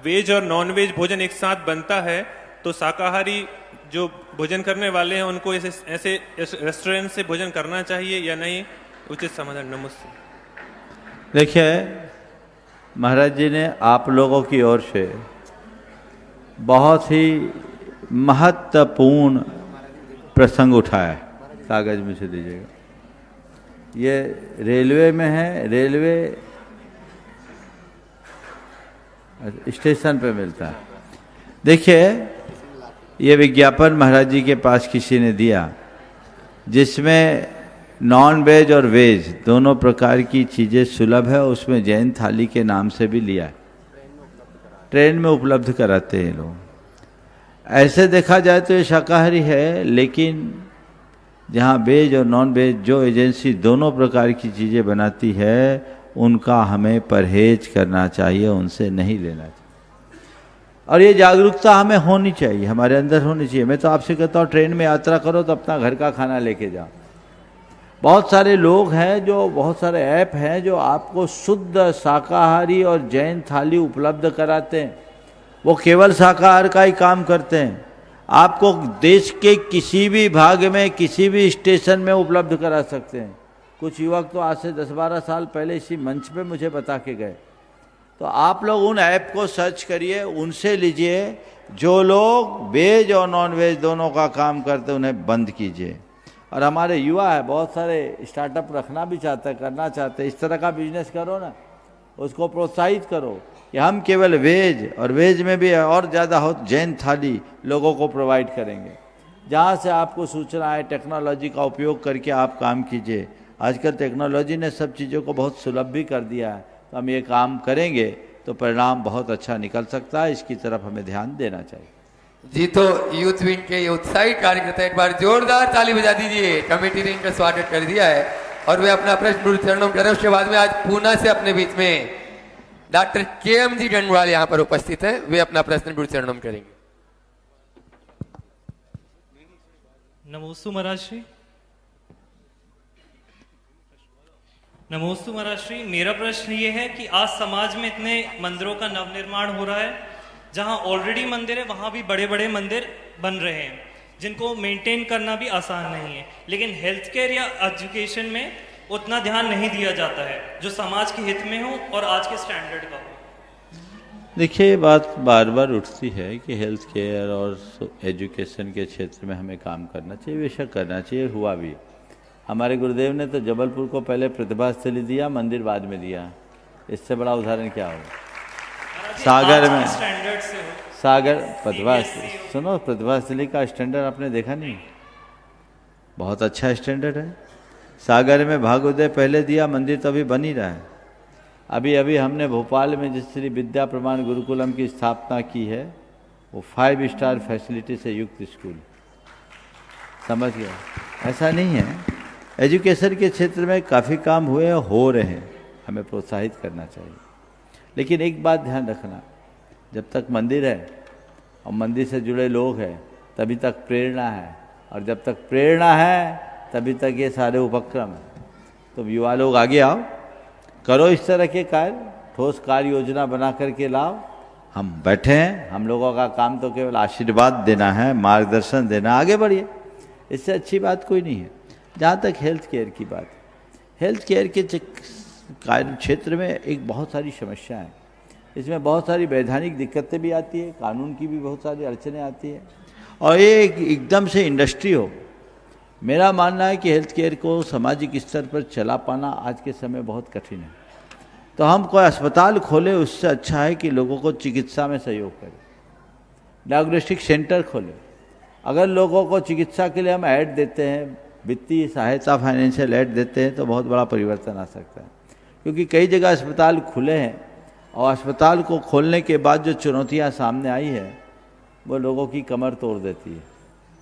वेज और नॉन वेज भोजन एक साथ बनता है तो शाकाहारी जो भोजन करने वाले हैं उनको ऐसे रेस्टोरेंट से भोजन करना चाहिए या नहीं? उचित समाधान। नमस्ते। देखिए, महाराज जी ने आप लोगों की ओर से बहुत ही महत्वपूर्ण प्रसंग उठाया है। कागज मुझे दीजिएगा। ये रेलवे में है, रेलवे स्टेशन पे मिलता है। देखिए, ये विज्ञापन महाराज जी के पास किसी ने दिया जिसमें नॉन वेज और वेज दोनों प्रकार की चीज़ें सुलभ है। उसमें जैन थाली के नाम से भी लिया है, ट्रेन में उपलब्ध कराते हैं लोग। ऐसे देखा जाए तो ये शाकाहारी है, लेकिन जहाँ वेज और नॉन वेज जो एजेंसी दोनों प्रकार की चीज़ें बनाती है उनका हमें परहेज करना चाहिए, उनसे नहीं लेना चाहिए। और ये जागरूकता हमें होनी चाहिए, हमारे अंदर होनी चाहिए। मैं तो आपसे कहता हूँ, ट्रेन में यात्रा करो तो अपना घर का खाना लेके जाओ। बहुत सारे लोग हैं, जो बहुत सारे ऐप हैं जो आपको शुद्ध शाकाहारी और जैन थाली उपलब्ध कराते हैं। वो केवल शाकाहार का ही काम करते हैं। आपको देश के किसी भी भाग में किसी भी स्टेशन में उपलब्ध करा सकते हैं। कुछ युवक तो आज से 10-12 साल पहले इसी मंच पे मुझे बता के गए। तो आप लोग उन ऐप को सर्च करिए, उनसे लीजिए। जो लोग वेज और नॉन वेज दोनों का काम करते हैं उन्हें बंद कीजिए। और हमारे युवा है, बहुत सारे स्टार्टअप रखना भी चाहते हैं, करना चाहते हैं। इस तरह का बिजनेस करो ना, उसको प्रोत्साहित करो कि हम केवल वेज और वेज में भी और ज़्यादा हो जैन थाली लोगों को प्रोवाइड करेंगे। जहाँ से आपको सूचना है, टेक्नोलॉजी का उपयोग करके आप काम कीजिए। आजकल टेक्नोलॉजी ने सब चीज़ों को बहुत सुलभ भी कर दिया है। तो हम ये काम करेंगे तो परिणाम बहुत अच्छा निकल सकता है। इसकी तरफ हमें ध्यान देना चाहिए। जी, तो यूथ विंग के ये उत्साही कार्यकर्ता एक बार जोरदार ताली बजा दीजिए। कमेटी ने इनका स्वागत कर दिया है और वे अपना प्रश्न गुरु चरणों में करें। उसके बाद में आज पूना से अपने बीच में डॉक्टर KM जी गंडवाल यहाँ पर उपस्थित हैं, वे अपना प्रश्न गुरु चरणों में करेंगे। नमोस्तु महाराज श्री। नमोस्तु महाराज श्री। मेरा प्रश्न ये है कि आज समाज में इतने मंदिरों का नवनिर्माण हो रहा है, जहां ऑलरेडी मंदिर है वहां भी बड़े बड़े मंदिर बन रहे हैं, जिनको मेंटेन करना भी आसान नहीं है, लेकिन हेल्थ केयर या एजुकेशन में उतना ध्यान नहीं दिया जाता है जो समाज के हित में हो और आज के स्टैंडर्ड का हो। देखिए, बात बार बार उठती है कि हेल्थ केयर और एजुकेशन के क्षेत्र में हमें काम करना चाहिए, बेशक करना चाहिए, हुआ भी। हमारे गुरुदेव ने तो जबलपुर को पहले प्रतिभा स्थली दिया, मंदिर बाद में दिया। इससे बड़ा उदाहरण क्या होगा? सागर में सागर प्रतिभा, सुनो, प्रतिभा स्थली का स्टैंडर्ड आपने देखा नहीं? बहुत अच्छा स्टैंडर्ड है। सागर में भागोदय पहले दिया, मंदिर तो अभी बन ही रहा है। अभी अभी हमने भोपाल में जिस श्री विद्या प्रमाण गुरुकुलम की स्थापना की है, वो 5 स्टार फैसिलिटी से युक्त स्कूल, समझ गया? ऐसा नहीं है। एजुकेशन के क्षेत्र में काफ़ी काम हुए, हो रहे हैं, हमें प्रोत्साहित करना चाहिए। लेकिन एक बात ध्यान रखना, जब तक मंदिर है और मंदिर से जुड़े लोग हैं तभी तक प्रेरणा है, और जब तक प्रेरणा है तभी तक ये सारे उपक्रम हैं। तो युवा लोग आगे आओ, करो इस तरह के कार्य, ठोस कार्य योजना बना करके लाओ। हम बैठे हैं, हम लोगों का काम तो केवल आशीर्वाद देना है, मार्गदर्शन देना, आगे बढ़िए, इससे अच्छी बात कोई नहीं है। जहाँ तक हेल्थ केयर की बात, हेल्थ केयर के कार्य क्षेत्र में एक बहुत सारी समस्या है। इसमें बहुत सारी वैधानिक दिक्कतें भी आती है, कानून की भी बहुत सारी अड़चनें आती है, और ये एकदम से इंडस्ट्री हो। मेरा मानना है कि हेल्थ केयर को सामाजिक स्तर पर चला पाना आज के समय बहुत कठिन है। तो हम कोई अस्पताल खोले, उससे अच्छा है कि लोगों को चिकित्सा में सहयोग करें, डायग्नोस्टिक सेंटर खोले। अगर लोगों को चिकित्सा के लिए हम ऐड देते हैं, वित्तीय सहायता, फाइनेंशियल ऐड देते हैं, तो बहुत बड़ा परिवर्तन आ सकता है। क्योंकि कई जगह अस्पताल खुले हैं और अस्पताल को खोलने के बाद जो चुनौतियां सामने आई है वो लोगों की कमर तोड़ देती है।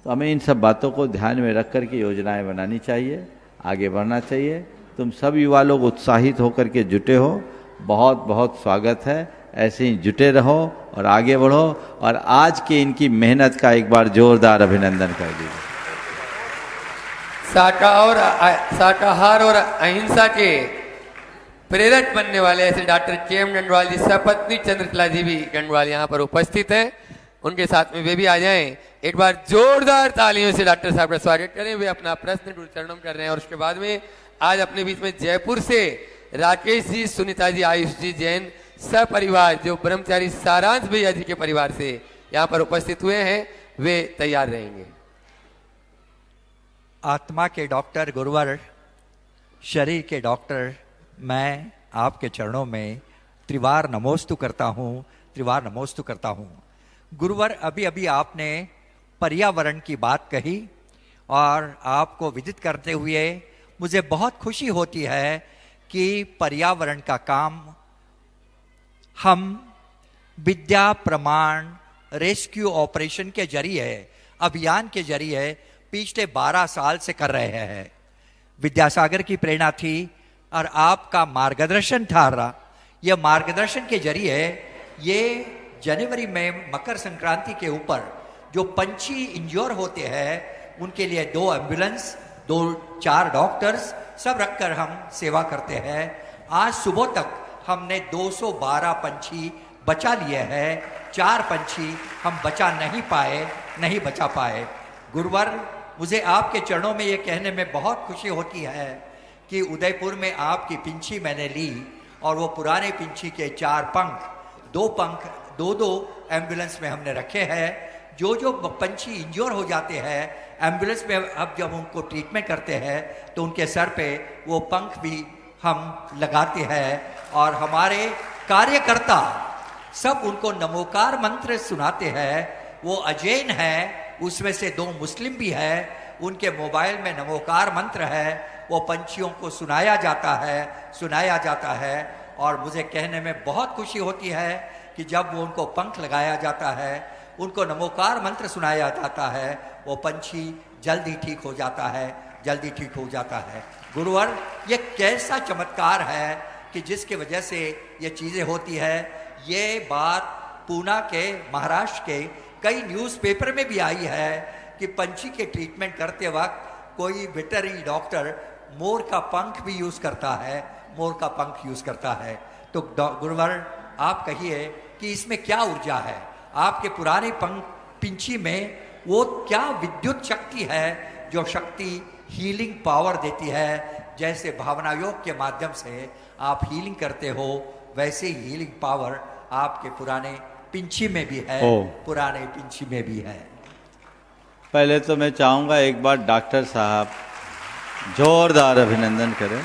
तो हमें इन सब बातों को ध्यान में रख कर के योजनाएं बनानी चाहिए, आगे बढ़ना चाहिए। तुम सब युवा लोग उत्साहित होकर के जुटे हो, बहुत बहुत स्वागत है। ऐसे ही जुटे रहो और आगे बढ़ो, और आज के इनकी मेहनत का एक बार जोरदार अभिनंदन कर दीजिए। शाकाहार और अहिंसा के प्रेरक बनने वाले ऐसे डॉक्टर KM गंडवाल जी, सपत्नी चंद्रकला जी भी गंडवाल यहाँ पर उपस्थित हैं। उनके साथ में वे भी आ जाएं। एक बार जोरदार तालियों से डॉक्टर साहब का स्वागत करें। वे अपना प्रश्न गुरु चरणों में कर रहे हैं, और उसके बाद में आज अपने बीच में जयपुर से राकेश जी, सुनीता जी, आयुष जी, जैन सपरिवार, जो ब्रह्मचारी सारांश भैया जी के परिवार से यहाँ पर उपस्थित हुए हैं, वे तैयार रहेंगे। आत्मा के डॉक्टर गुरुवर, शरीर के डॉक्टर, मैं आपके चरणों में त्रिवार नमोस्तु करता हूँ, त्रिवार नमोस्तु करता हूँ। गुरुवर, अभी अभी आपने पर्यावरण की बात कही, और आपको विदित करते हुए मुझे बहुत खुशी होती है कि पर्यावरण का काम हम विद्या प्रमाण रेस्क्यू ऑपरेशन के जरिए, अभियान के जरिए पिछले 12 साल से कर रहे हैं। विद्यासागर की प्रेरणा थी और आपका मार्गदर्शन था। यह मार्गदर्शन के जरिए ये जनवरी में मकर संक्रांति के ऊपर जो पंछी इंज्योर होते हैं उनके लिए 2 एम्बुलेंस, 2-4 डॉक्टर्स सब रखकर हम सेवा करते हैं। आज सुबह तक हमने 212 पंछी बचा लिए हैं। 4 पंछी हम बचा नहीं बचा पाए। गुरुवर, मुझे आपके चरणों में ये कहने में बहुत खुशी होती है कि उदयपुर में आपकी पिंछी मैंने ली, और वो पुराने पिंछी के 4 पंख, 2 पंख 2-2 एम्बुलेंस में हमने रखे हैं। जो पंछी इंज्योर हो जाते हैं एम्बुलेंस में, अब जब उनको ट्रीटमेंट करते हैं तो उनके सर पे वो पंख भी हम लगाते हैं, और हमारे कार्यकर्ता सब उनको नमोकार मंत्र सुनाते हैं। वो अजैन है, उसमें से 2 मुस्लिम भी है, उनके मोबाइल में नमोकार मंत्र है, वो पंछियों को सुनाया जाता है। और मुझे कहने में बहुत खुशी होती है कि जब वो उनको पंख लगाया जाता है, उनको नमोकार मंत्र सुनाया जाता है, वो पंछी जल्दी ठीक हो जाता है। गुरुवर, ये कैसा चमत्कार है कि जिसकी वजह से ये चीज़ें होती है। ये बात पूना के, महाराष्ट्र के कई न्यूज़पेपर में भी आई है कि पंछी के ट्रीटमेंट करते वक्त कोई वेटरनरी डॉक्टर मोर का पंख भी यूज़ करता है, मोर का पंख यूज़ करता है। तो गुरुवर आप कहिए कि इसमें क्या ऊर्जा है, आपके पुराने पंछी में वो क्या विद्युत शक्ति है जो शक्ति हीलिंग पावर देती है। जैसे भावना योग के माध्यम से आप हीलिंग करते हो, वैसे ही हीलिंग पावर आपके पुराने पिंची में भी है, पुराने पिंची में भी है। पहले तो मैं चाहूँगा एक बार डॉक्टर साहब जोरदार अभिनंदन करें।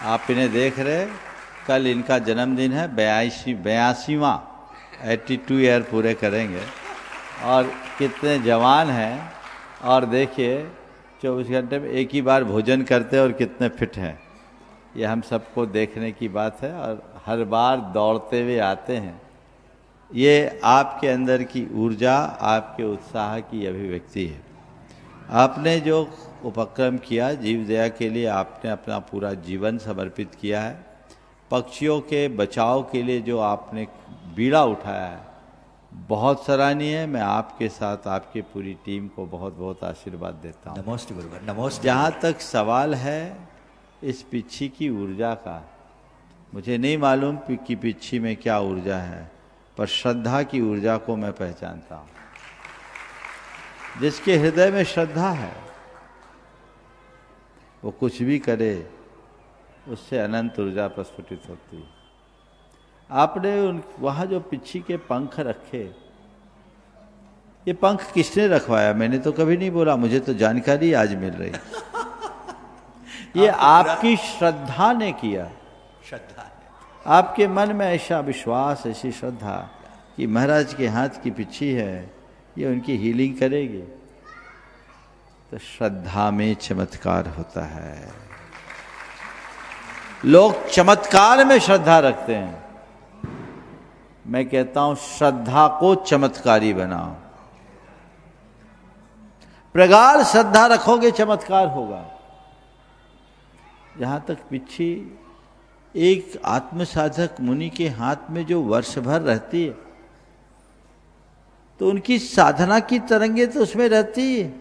आप इन्हें देख रहे, कल इनका जन्मदिन है, 82वां 82 ईयर पूरे करेंगे और कितने जवान हैं। और देखिए 24 घंटे में एक ही बार भोजन करते हैं और कितने फिट हैं, ये हम सबको देखने की बात है। और हर बार दौड़ते हुए आते हैं। ये आपके अंदर की ऊर्जा, आपके उत्साह की अभिव्यक्ति है। आपने जो उपक्रम किया जीव दया के लिए, आपने अपना पूरा जीवन समर्पित किया है। पक्षियों के बचाव के लिए जो आपने बीड़ा उठाया है, बहुत सराहनीय है। मैं आपके साथ आपकी पूरी टीम को बहुत बहुत आशीर्वाद देता हूँ। नमस्ते गुरुवर, नमस्ते। जहाँ तक सवाल है इस पिच्छी की ऊर्जा का, मुझे नहीं मालूम कि पिच्छी में क्या ऊर्जा है, पर श्रद्धा की ऊर्जा को मैं पहचानता हूँ। जिसके हृदय में श्रद्धा है वो कुछ भी करे, उससे अनंत ऊर्जा प्रस्फुटित होती है। आपने वहाँ जो पिच्छी के पंख रखे, ये पंख किसने रखवाया? मैंने तो कभी नहीं बोला, मुझे तो जानकारी आज मिल रही। ये आपकी श्रद्धा ने किया। श्रद्धा, आपके मन में ऐसा विश्वास, ऐसी श्रद्धा कि महाराज के हाथ की पिच्छी है, ये उनकी हीलिंग करेगी। तो श्रद्धा में चमत्कार होता है। लोग चमत्कार में श्रद्धा रखते हैं, मैं कहता हूं श्रद्धा को चमत्कारी बनाओ। प्रगाढ़ श्रद्धा रखोगे चमत्कार होगा। जहां तक पिच्छी एक आत्मसाधक मुनि के हाथ में जो वर्ष भर रहती है, तो उनकी साधना की तरंगे तो उसमें रहती है।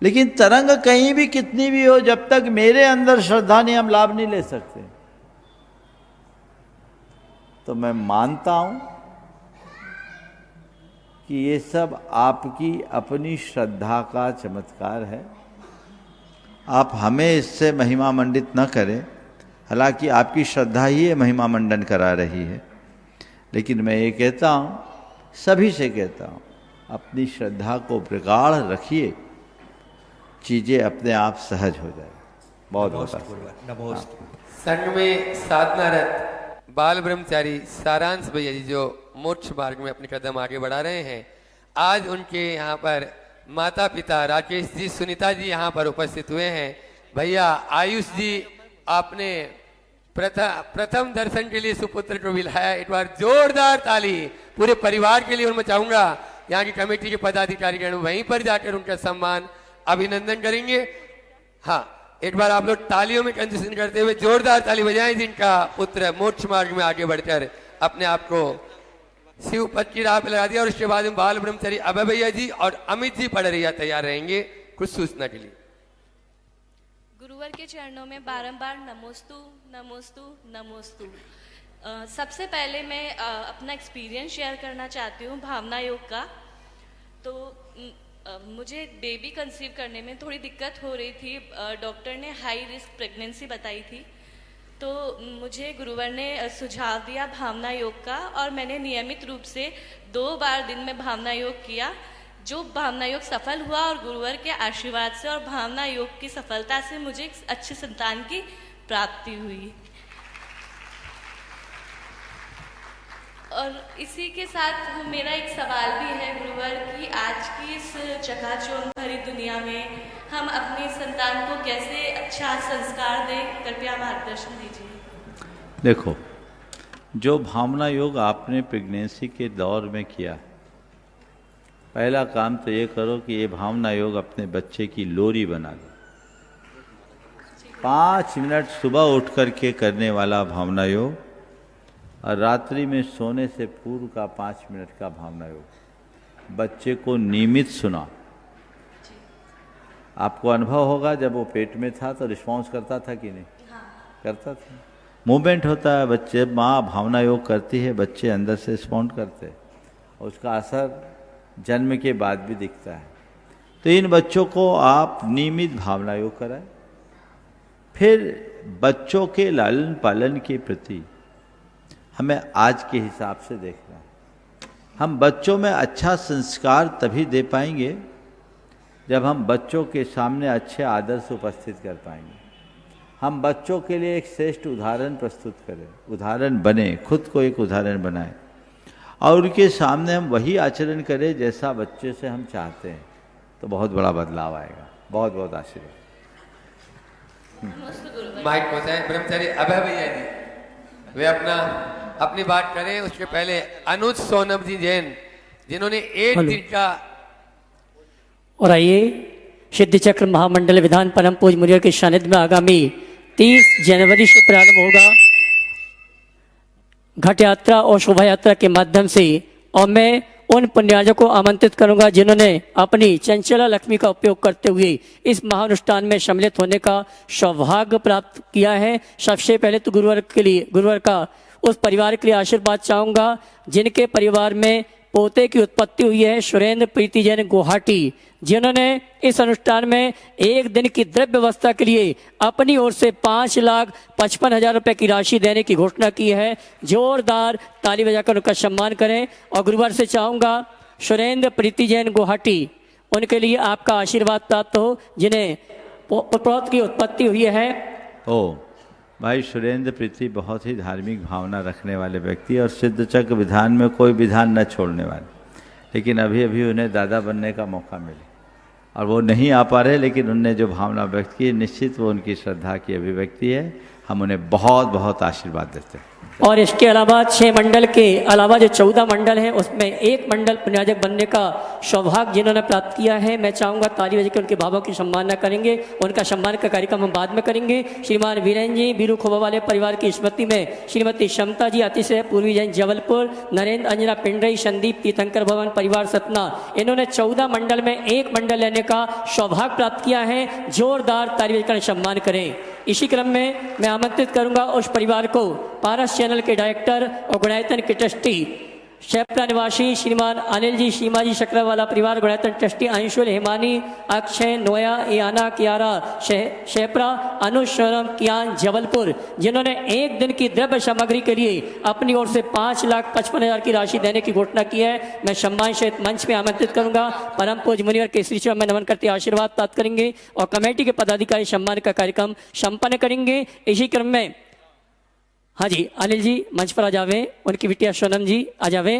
लेकिन तरंग कहीं भी कितनी भी हो, जब तक मेरे अंदर श्रद्धा नहीं, हम लाभ नहीं ले सकते। तो मैं मानता हूं कि ये सब आपकी अपनी श्रद्धा का चमत्कार है। आप हमें इससे महिमा मंडित न करें, हालांकि आपकी श्रद्धा ही ये महिमा मंडन करा रही है। लेकिन मैं ये कहता हूं, सभी से कहता हूं, अपनी श्रद्धा को प्रगाढ़ रखिए, चीजें अपने आप सहज हो जाए। बहुत बहुत संघ में साधनारत बाल ब्रह्मचारी सारांश भैया जी जो मोक्ष मार्ग में अपने कदम आगे बढ़ा रहे हैं, आज उनके यहाँ पर माता पिता राकेश जी, सुनीता जी यहाँ पर उपस्थित हुए हैं। भैया आयुष जी, आपने प्रथम दर्शन के लिए सुपुत्र को मिलाया। एक बार जोरदार ताली पूरे परिवार के लिए। और मैं चाहूंगा यहाँ की कमेटी के पदाधिकारी वहीं पर जाकर उनका सम्मान अभिनंदन करेंगे। हाँ, एक बार आप लोग तालियों में कंजूसन करते हुए जोरदार ताली बजाएं जिनका पुत्र मोक्ष मार्ग में आगे बढ़कर अपने आप को शिव पद की राह पर लगा दिया। और उसके बाद में बाल ब्रह्मचारी अभय भैया जी और अमित जी पड़रिया तैयार रहेंगे कुछ सूचना के लिए। गुरुवर के चरणों में बारंबार नमोस्तु नमोस्तु नमोस्तु। सबसे पहले मैं अपना एक्सपीरियंस शेयर करना चाहती हूँ भावना योग का। तो मुझे बेबी कंसीव करने में थोड़ी दिक्कत हो रही थी। डॉक्टर ने हाई रिस्क प्रेगनेंसी बताई थी, तो मुझे गुरुवर ने सुझाव दिया भावना योग का, और मैंने नियमित रूप से 2 बार दिन में भावना योग किया। जो भावना योग सफल हुआ, और गुरुवर के आशीर्वाद से और भावना योग की सफलता से मुझे एक अच्छे संतान की प्राप्ति हुई। और इसी के साथ मेरा एक सवाल भी है गुरुवर कि आज की इस चकाचौंध भरी दुनिया में हम अपने संतान को कैसे अच्छा संस्कार दें, कृपया मार्गदर्शन दीजिए। देखो, जो भावना योग आपने प्रेगनेंसी के दौर में किया, पहला काम तो ये करो कि ये भावना योग अपने बच्चे की लोरी बना दो। 5 मिनट सुबह उठ कर के करने वाला भावना योग और रात्रि में सोने से पूर्व का 5 मिनट का भावना योग बच्चे को नियमित सुना। आपको अनुभव होगा जब वो पेट में था तो रिस्पॉन्स करता था कि नहीं? करता था। मूवमेंट होता है, बच्चे माँ भावना योग करती है, बच्चे अंदर से रिस्पॉन्ड करते हैं और उसका असर जन्म के बाद भी दिखता है। तो इन बच्चों को आप नियमित भावना योग कराएं। फिर बच्चों के लालन पालन के प्रति हमें आज के हिसाब से देखना है। हम बच्चों में अच्छा संस्कार तभी दे पाएंगे जब हम बच्चों के सामने अच्छे आदर्श उपस्थित कर पाएंगे। हम बच्चों के लिए एक श्रेष्ठ उदाहरण प्रस्तुत करें, उदाहरण बने, खुद को एक उदाहरण बनाएं और उनके सामने हम वही आचरण करें जैसा बच्चे से हम चाहते हैं, तो बहुत बड़ा बदलाव आएगा। बहुत बहुत आशीर्वाद। माइक पहुंचाएं ब्रह्मचारी अभय भैया जी, वे अपनी बात करें। उसके पहले अनुज सोनम जी जैन, जिन्होंने 1 दिन का। और आइए सिद्धि चक्र महामंडल विधान परम पूज्य मुनिवर के सानिध्य में आगामी 30 जनवरी से प्रारंभ होगा घट यात्रा और शोभा यात्रा के माध्यम से। और मैं उन पुण्यार्जों को आमंत्रित करूंगा जिन्होंने अपनी चंचला लक्ष्मी का उपयोग करते हुए इस महानुष्ठान में सम्मिलित होने का सौभाग्य प्राप्त किया है। सबसे पहले तो गुरुवार का उस परिवार के लिए आशीर्वाद चाहूंगा जिनके परिवार में पोते की उत्पत्ति हुई है, सुरेंद्र प्रीति जैन गुवाहाटी, जिन्होंने इस अनुष्ठान में 1 दिन की द्रव्य व्यवस्था के लिए अपनी ओर से 5,55,000 रुपए की राशि देने की घोषणा की है। जोरदार ताली बजाकर उनका सम्मान करें। और गुरुवार से चाहूंगा सुरेंद्र प्रीति जैन गुवाहाटी, उनके लिए आपका आशीर्वाद प्राप्त हो, जिन्हें पुत्र की उत्पत्ति हुई है। भाई सुरेंद्र प्रीति बहुत ही धार्मिक भावना रखने वाले व्यक्ति और सिद्ध चक्र विधान में कोई विधान न छोड़ने वाले, लेकिन अभी अभी उन्हें दादा बनने का मौका मिले और वो नहीं आ पा रहे, लेकिन उनने जो भावना व्यक्त की निश्चित वो उनकी श्रद्धा की अभिव्यक्ति है। हम उन्हें बहुत बहुत आशीर्वाद देते हैं। और इसके अलावा 6 मंडल के अलावा जो 14 मंडल हैं उसमें 1 मंडल पुण्यार्जक बनने का सौभाग्य जिन्होंने प्राप्त किया है, मैं चाहूँगा ताली बजा के उनके भावों की सम्मानना करेंगे। उनका सम्मान का कार्यक्रम हम बाद में करेंगे। श्रीमान वीरेंद्र जी बीरू खोबा वाले परिवार की स्मृति में श्रीमती क्षमता जी अतिशय पूर्वी जैन जबलपुर, नरेंद्र अंजना पिंडई, संदीप तीर्थंकर भवन परिवार सतना, इन्होंने 14 मंडल में 1 मंडल लेने का सौभाग्य प्राप्त किया है। जोरदार ताली बजाकर सम्मान करें। इसी क्रम में मैं आमंत्रित करूंगा उस परिवार को पारस चैनल के डायरेक्टर और गुणायतन के ट्रस्टी शेपरा निवासी श्रीमान अनिल जी, सीमा जी शक्रावाला परिवार, गुणायतन ट्रस्टी अंशुल, हिमानी, अक्षय, नोया, याना, कियारा, शेपरा, अनुशरम, कियान, जबलपुर, जिन्होंने 1 दिन की द्रव्य सामग्री के लिए अपनी ओर से 5,55,000 की राशि देने की घोषणा की है। मैं सम्मान सहित मंच में आमंत्रित करूंगा। परम पूज्य मुनिवर के श्री चरण में नमन करते आशीर्वाद प्राप्त करेंगे और कमेटी के पदाधिकारी सम्मान का कार्यक्रम संपन्न करेंगे। इसी क्रम में हाँ जी, अनिल जी मंच पर आ जावे, उनकी बिटिया सोनम जी आ जावे।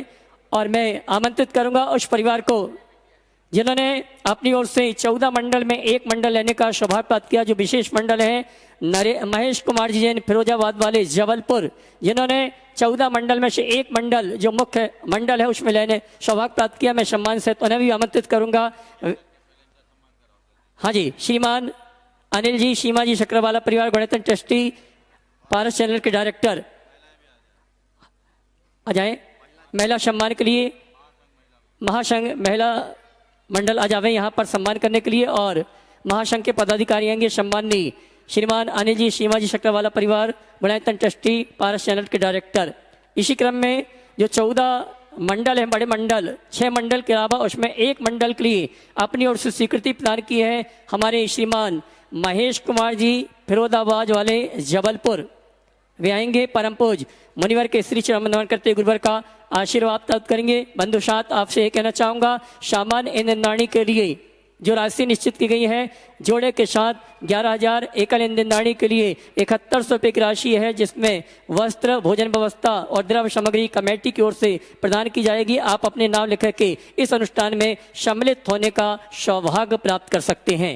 और मैं आमंत्रित करूंगा उस परिवार को जिन्होंने अपनी ओर से 14 मंडल में 1 मंडल लेने का सौभाग्य प्राप्त किया। जो विशेष मंडल है महेश कुमार जी जैन फिरोजाबाद वाले जबलपुर, जिन्होंने 14 मंडल में से 1 मंडल जो मुख्य मंडल है उसमें लेने सौभाग्य प्राप्त किया। मैं सम्मान से उन्हें भी आमंत्रित करूंगा। हाँ जी, श्रीमान अनिल जी, सीमा जी शक्रावाला परिवार, गुणायतन ट्रस्टी, पारस चैनल के डायरेक्टर आ जाए। महिला सम्मान के लिए महासंघ महिला मंडल आ जावे यहाँ पर सम्मान करने के लिए। और महासंघ के पदाधिकारी आएंगे सम्माननीय श्रीमान अनिल जी, सीमा जी शक्रावाला परिवार, गुणायतन ट्रस्टी, पारस चैनल के डायरेक्टर। इसी क्रम में जो 14 मंडल है, बड़े मंडल 6 मंडल के अलावा उसमें 1 मंडल के लिए अपनी ओर से स्वीकृति प्रदान की है हमारे श्रीमान महेश कुमार जी फिरोजाबाद वाले जबलपुर। वे आएंगे, परम पूज्य मुनिवर के श्री चरण नमन करते गुरुवर का आशीर्वाद प्राप्त करेंगे। बंधुसाथ आपसे ये कहना चाहूँगा, सामान्य इंद्रनाणी के लिए जो राशि निश्चित की गई है जोड़े के साथ 11,000, एकल इंद्रनाणी के लिए 7100 रुपये की राशि है, जिसमें वस्त्र, भोजन व्यवस्था और द्रव्य सामग्री कमेटी की ओर से प्रदान की जाएगी। आप अपने नाम लिख के इस अनुष्ठान में सम्मिलित होने का सौभाग्य प्राप्त कर सकते हैं।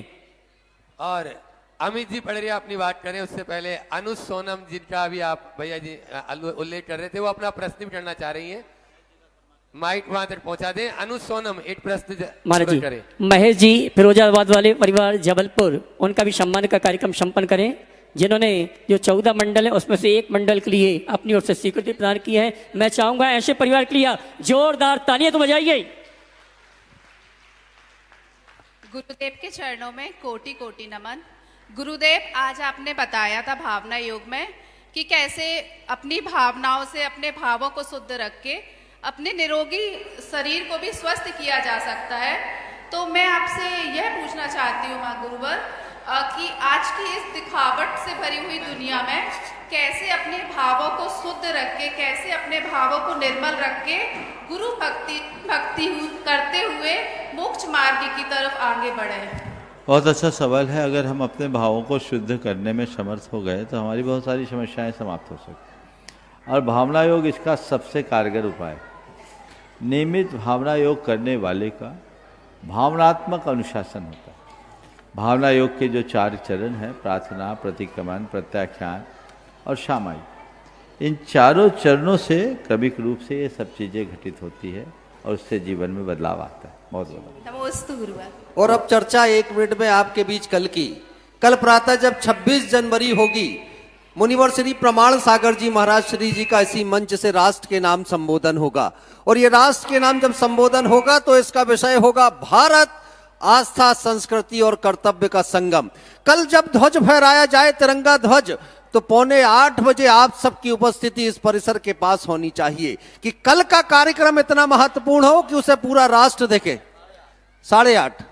और अमित जी पढ़ अपनी बात करें उससे पहले अनुज सोनम जिनका अभी आप भैया जी उल्लेख कर रहे थे, वो अपना प्रश्न भी करना चाह रही हैं। माइक वहां तक पहुंचा दें। अनुज सोनम एक प्रश्न करें। महेश जी फिरोजाबाद वाले परिवार जबलपुर, उनका भी सम्मान का कार्यक्रम संपन्न करें। जिन्होंने जो 14 मंडल है उसमें से एक मंडल के लिए अपनी ओर से स्वीकृति प्रदान की है। मैं चाहूंगा ऐसे परिवार के लिए जोरदार तालियां तो बजाइए। गुरुदेव के चरणों में कोटि कोटि नमन। गुरुदेव, आज आपने बताया था भावना योग में कि कैसे अपनी भावनाओं से अपने भावों को शुद्ध रख के अपने निरोगी शरीर को भी स्वस्थ किया जा सकता है। तो मैं आपसे यह पूछना चाहती हूँ माँ गुरुवर कि आज की इस दिखावट से भरी हुई दुनिया में कैसे अपने भावों को शुद्ध रख के, कैसे अपने भावों को निर्मल रख के गुरु भक्ति करते हुए मोक्ष मार्ग की तरफ आगे बढ़े। बहुत अच्छा सवाल है। अगर हम अपने भावों को शुद्ध करने में समर्थ हो गए तो हमारी बहुत सारी समस्याएं समाप्त हो सकती, और भावना योग इसका सबसे कारगर उपाय। नियमित भावना योग करने वाले का भावनात्मक अनुशासन होता है। भावना योग के जो 4 चरण हैं, प्रार्थना, प्रतिक्रमण, प्रत्याख्यान और सामायिक, इन चारों चरणों से क्रमिक रूप से ये सब चीज़ें घटित होती है और उससे जीवन में बदलाव आता है। बहुत बहुत नमोस्तु गुरुवर। और अब चर्चा 1 मिनट में आपके बीच कल की। कल प्रातः जब 26 जनवरी होगी, मुनिवर श्री प्रमाण सागर जी महाराज श्री जी का इसी मंच से राष्ट्र के नाम संबोधन होगा। और ये राष्ट्र के नाम जब संबोधन होगा तो इसका विषय होगा भारत, आस्था, संस्कृति और कर्तव्य का संगम। कल जब ध्वज फहराया जाए, तिरंगा ध्वज, तो 7:45 बजे आप सबकी उपस्थिति इस परिसर के पास होनी चाहिए कि कल का कार्यक्रम इतना महत्वपूर्ण हो कि उसे पूरा राष्ट्र देखे। 8:30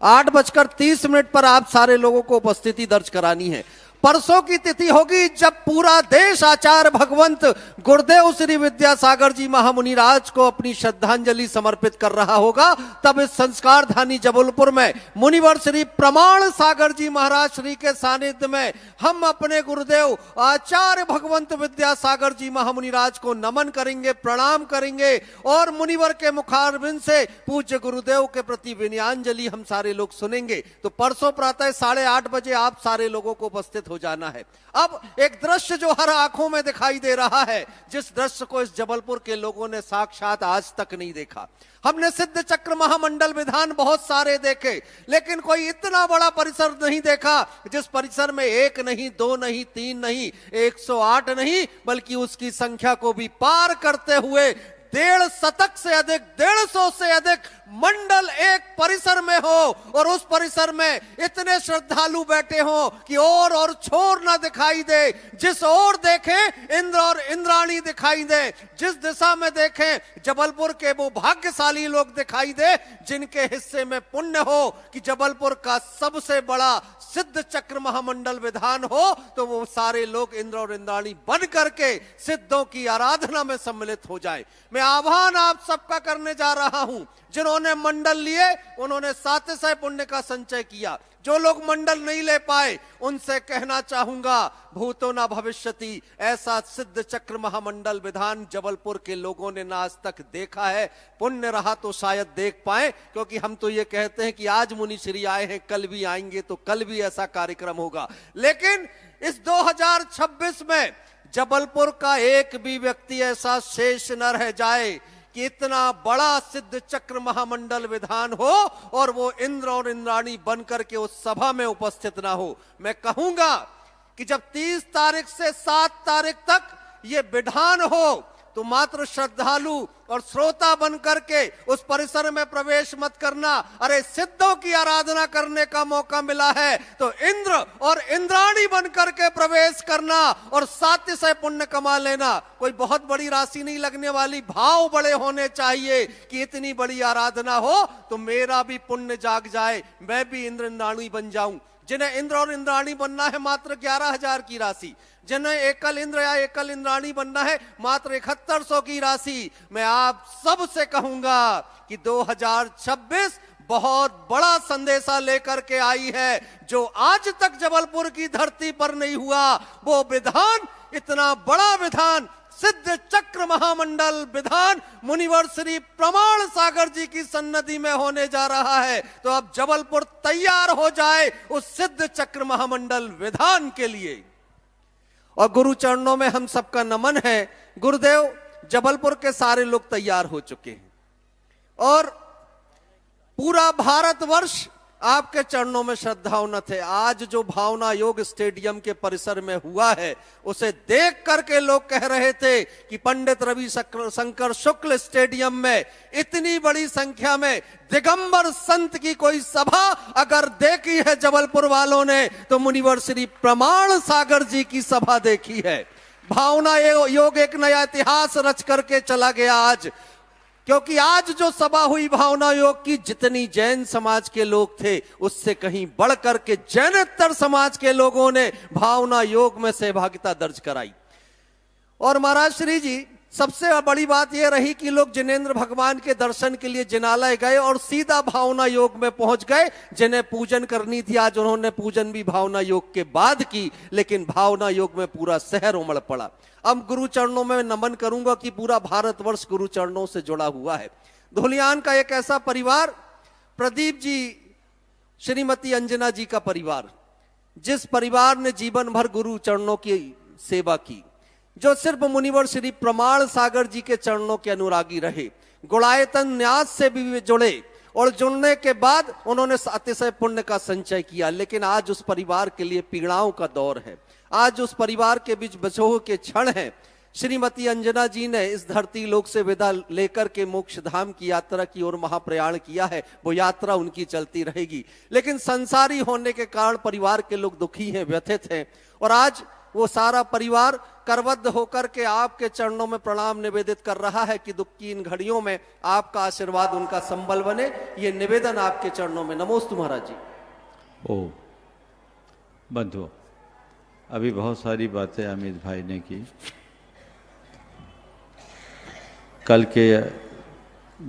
8:30 पर आप सारे लोगों को उपस्थिति दर्ज करानी है। परसों की तिथि होगी जब पूरा देश आचार्य भगवंत गुरुदेव श्री विद्यासागर जी महामुनिराज को अपनी श्रद्धांजलि समर्पित कर रहा होगा। तब इस संस्कार धानी जबलपुर में मुनिवर श्री प्रमाण सागर जी महाराज श्री के सानिध्य में हम अपने गुरुदेव आचार्य भगवंत विद्यासागर जी महामुनिराज को नमन करेंगे, प्रणाम करेंगे और मुनिवर के मुखारबिंद से पूज्य गुरुदेव के प्रति विनयाञ्जलि हम सारे लोग सुनेंगे। तो परसों प्रातः 8:30 बजे आप सारे लोगों को उपस्थित हो जाना है। अब एक दृश्य जो हर आंखों में दिखाई दे रहा है, जिस दृश्य को इस जबलपुर के लोगों ने साक्षात आज तक नहीं देखा। हमने सिद्ध चक्र महामंडल विधान बहुत सारे देखे, लेकिन कोई इतना बड़ा परिसर नहीं देखा जिस परिसर में 1 नहीं, 2 नहीं, 3 नहीं, 108 नहीं, बल्कि उसकी संख्या को भी पार करते हुए 1.5 शतक से अधिक, 150 से अधिक मंडल एक परिसर में हो और उस परिसर में इतने श्रद्धालु बैठे हो कि और छोर ना दिखाई दे। जिस ओर देखें इंद्र और इंद्राणी दिखाई दे, जिस दिशा में देखें जबलपुर के वो भाग्यशाली लोग दिखाई दे जिनके हिस्से में पुण्य हो कि जबलपुर का सबसे बड़ा सिद्ध चक्र महामंडल विधान हो, तो वो सारे लोग इंद्र और इंद्राणी बन करके सिद्धों की आराधना में सम्मिलित हो जाए। मैं आह्वान आप सबका करने जा रहा हूं। जिन्होंने मंडल लिए उन्होंने 700 पुण्य का संचय किया। जो लोग मंडल नहीं ले पाए उनसे कहना चाहूंगा, भूतो ना भविष्यति, ऐसा सिद्ध चक्र महामंडल विधान जबलपुर के लोगों ने ना आज तक देखा है। पुण्य रहा तो शायद देख पाए, क्योंकि हम तो ये कहते हैं कि आज मुनि श्री आए हैं, कल भी आएंगे, तो कल भी ऐसा कार्यक्रम होगा। लेकिन इस 2026 में जबलपुर का एक भी व्यक्ति ऐसा शेष न रह जाए कि इतना बड़ा सिद्ध चक्र महामंडल विधान हो और वो इंद्र और इंद्राणी बनकर के उस सभा में उपस्थित ना हो। मैं कहूंगा कि जब 30 तारीख से 7 तारीख तक ये विधान हो तो मात्र श्रद्धालु और श्रोता बनकर के उस परिसर में प्रवेश मत करना। अरे सिद्धों की आराधना करने का मौका मिला है तो इंद्र और इंद्राणी बनकर के प्रवेश करना और 700 पुण्य कमा लेना। कोई बहुत बड़ी राशि नहीं लगने वाली, भाव बड़े होने चाहिए कि इतनी बड़ी आराधना हो तो मेरा भी पुण्य जाग जाए, मैं भी इंद्र इंद्राणी बन जाऊं। जिन्हें इंद्र और इंद्राणी बनना है मात्र 11,000 की राशि, जिन्हें एकल इंद्र या एकल इंद्राणी बनना है मात्र 7100 की राशि। मैं आप सब से कहूंगा कि 2026 बहुत बड़ा संदेशा लेकर के आई है, जो आज तक जबलपुर की धरती पर नहीं हुआ। वो विधान, इतना बड़ा विधान, सिद्ध चक्र महामंडल विधान मुनिवर श्री प्रमाण सागर जी की सन्निधि में होने जा रहा है। तो अब जबलपुर तैयार हो जाए उस सिद्ध चक्र महामंडल विधान के लिए। और गुरु चरणों में हम सबका नमन है। गुरुदेव, जबलपुर के सारे लोग तैयार हो चुके हैं और पूरा भारतवर्ष आपके चरणों में श्रद्धाओं न थे। आज जो भावना योग स्टेडियम के परिसर में हुआ है, उसे देख करके लोग कह रहे थे कि पंडित रवि शंकर शुक्ल स्टेडियम में इतनी बड़ी संख्या में दिगंबर संत की कोई सभा अगर देखी है जबलपुर वालों ने, तो मुनिवर श्री प्रमाण सागर जी की सभा देखी है। भावना योग एक नया इतिहास रच करके चला गया आज, क्योंकि आज जो सभा हुई भावना योग की, जितनी जैन समाज के लोग थे उससे कहीं बढ़ करके जैनेतर समाज के लोगों ने भावना योग में सहभागिता दर्ज कराई। और महाराज श्री जी, सबसे बड़ी बात यह रही कि लोग जिनेंद्र भगवान के दर्शन के लिए जिनालय गए और सीधा भावना योग में पहुंच गए। जिन्हें पूजन करनी थी आज उन्होंने पूजन भी भावना योग के बाद की, लेकिन भावना योग में पूरा शहर उमड़ पड़ा। अब गुरु चरणों में नमन करूंगा कि पूरा भारतवर्ष गुरु चरणों से जुड़ा हुआ है। धुलियान का एक ऐसा परिवार, प्रदीप जी, श्रीमती अंजना जी का परिवार, जिस परिवार ने जीवन भर गुरु चरणों की सेवा की, जो सिर्फ मुनिवर श्री प्रमाण सागर जी के चरणों के अनुरागी रहे, गुणायतन न्यास से भी जुड़े और जुड़ने के बाद उन्होंने अतिशय पुण्य का संचय किया। लेकिन आज उस परिवार के लिए पीड़ाओं का दौर है, आज उस परिवार के बीच बचोह के क्षण हैं। श्रीमती अंजना जी ने इस धरती लोक से विदा लेकर के मोक्ष धाम की यात्रा की ओर महाप्रयाण किया है, वो यात्रा उनकी चलती रहेगी। लेकिन संसारी होने के कारण परिवार के लोग दुखी हैं, व्यथित हैं, और आज वो सारा परिवार करबद्ध होकर के आपके चरणों में प्रणाम निवेदित कर रहा है कि दुख की इन घड़ियों में आपका आशीर्वाद उनका संबल बने। ये निवेदन आपके चरणों में। नमोस्तु महाराज जी। ओ बंधुओं, अभी बहुत सारी बातें अमित भाई ने की। कल के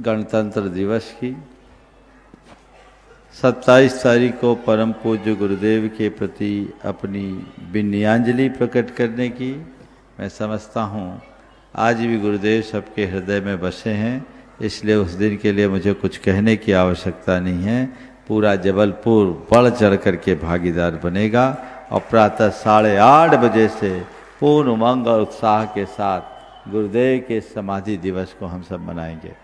गणतंत्र दिवस की 27 तारीख को परम पूज्य गुरुदेव के प्रति अपनी विनयांजलि प्रकट करने की मैं समझता हूँ। आज भी गुरुदेव सबके हृदय में बसे हैं, इसलिए उस दिन के लिए मुझे कुछ कहने की आवश्यकता नहीं है। पूरा जबलपुर बढ़ चढ़ करके भागीदार बनेगा और प्रातः 8:30 बजे से पूर्ण उमंग और उत्साह के साथ गुरुदेव के समाधि दिवस को हम सब मनाएंगे।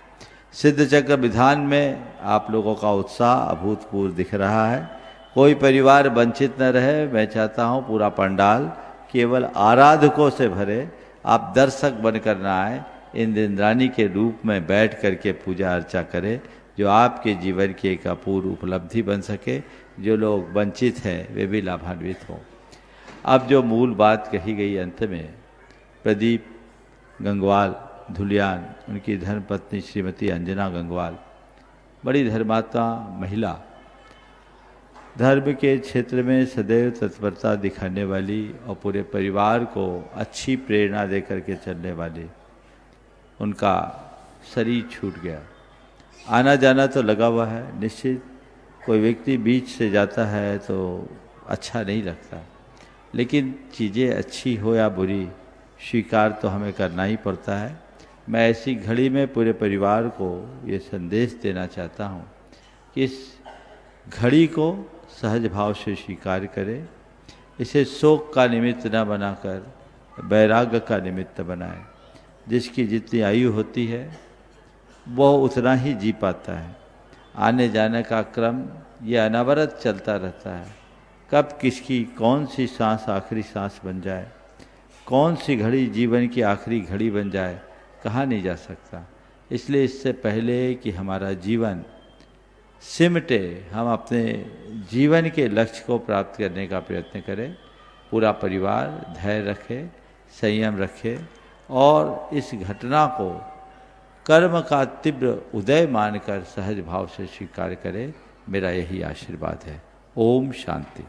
सिद्ध चक्र विधान में आप लोगों का उत्साह अभूतपूर्व दिख रहा है। कोई परिवार वंचित न रहे। मैं चाहता हूँ पूरा पंडाल केवल आराधकों से भरे। आप दर्शक बनकर न आए, इंद्राणी के रूप में बैठ करके पूजा अर्चा करें, जो आपके जीवन की एक अपूर्व उपलब्धि बन सके। जो लोग वंचित हैं वे भी लाभान्वित हों। अब जो मूल बात कही गई अंत में, प्रदीप गंगवाल धुलियान, उनकी धर्मपत्नी श्रीमती अंजना गंगवाल, बड़ी धर्मात्मा महिला, धर्म के क्षेत्र में सदैव तत्परता दिखाने वाली और पूरे परिवार को अच्छी प्रेरणा देकर के चलने वाली, उनका शरीर छूट गया। आना जाना तो लगा हुआ है, निश्चित कोई व्यक्ति बीच से जाता है तो अच्छा नहीं लगता, लेकिन चीज़ें अच्छी हो या बुरी स्वीकार तो हमें करना ही पड़ता है। मैं ऐसी घड़ी में पूरे परिवार को ये संदेश देना चाहता हूँ कि इस घड़ी को सहज भाव से स्वीकार करें, इसे शोक का निमित्त न बनाकर वैराग्य का निमित्त बनाएं। जिसकी जितनी आयु होती है वह उतना ही जी पाता है। आने जाने का क्रम ये अनवरत चलता रहता है। कब किसकी कौन सी सांस आखिरी सांस बन जाए, कौन सी घड़ी जीवन की आखिरी घड़ी बन जाए, कहा नहीं जा सकता। इसलिए इससे पहले कि हमारा जीवन सिमटे, हम अपने जीवन के लक्ष्य को प्राप्त करने का प्रयत्न करें। पूरा परिवार धैर्य रखे, संयम रखे और इस घटना को कर्म का तीव्र उदय मानकर सहज भाव से स्वीकार करें। मेरा यही आशीर्वाद है। ओम शांति।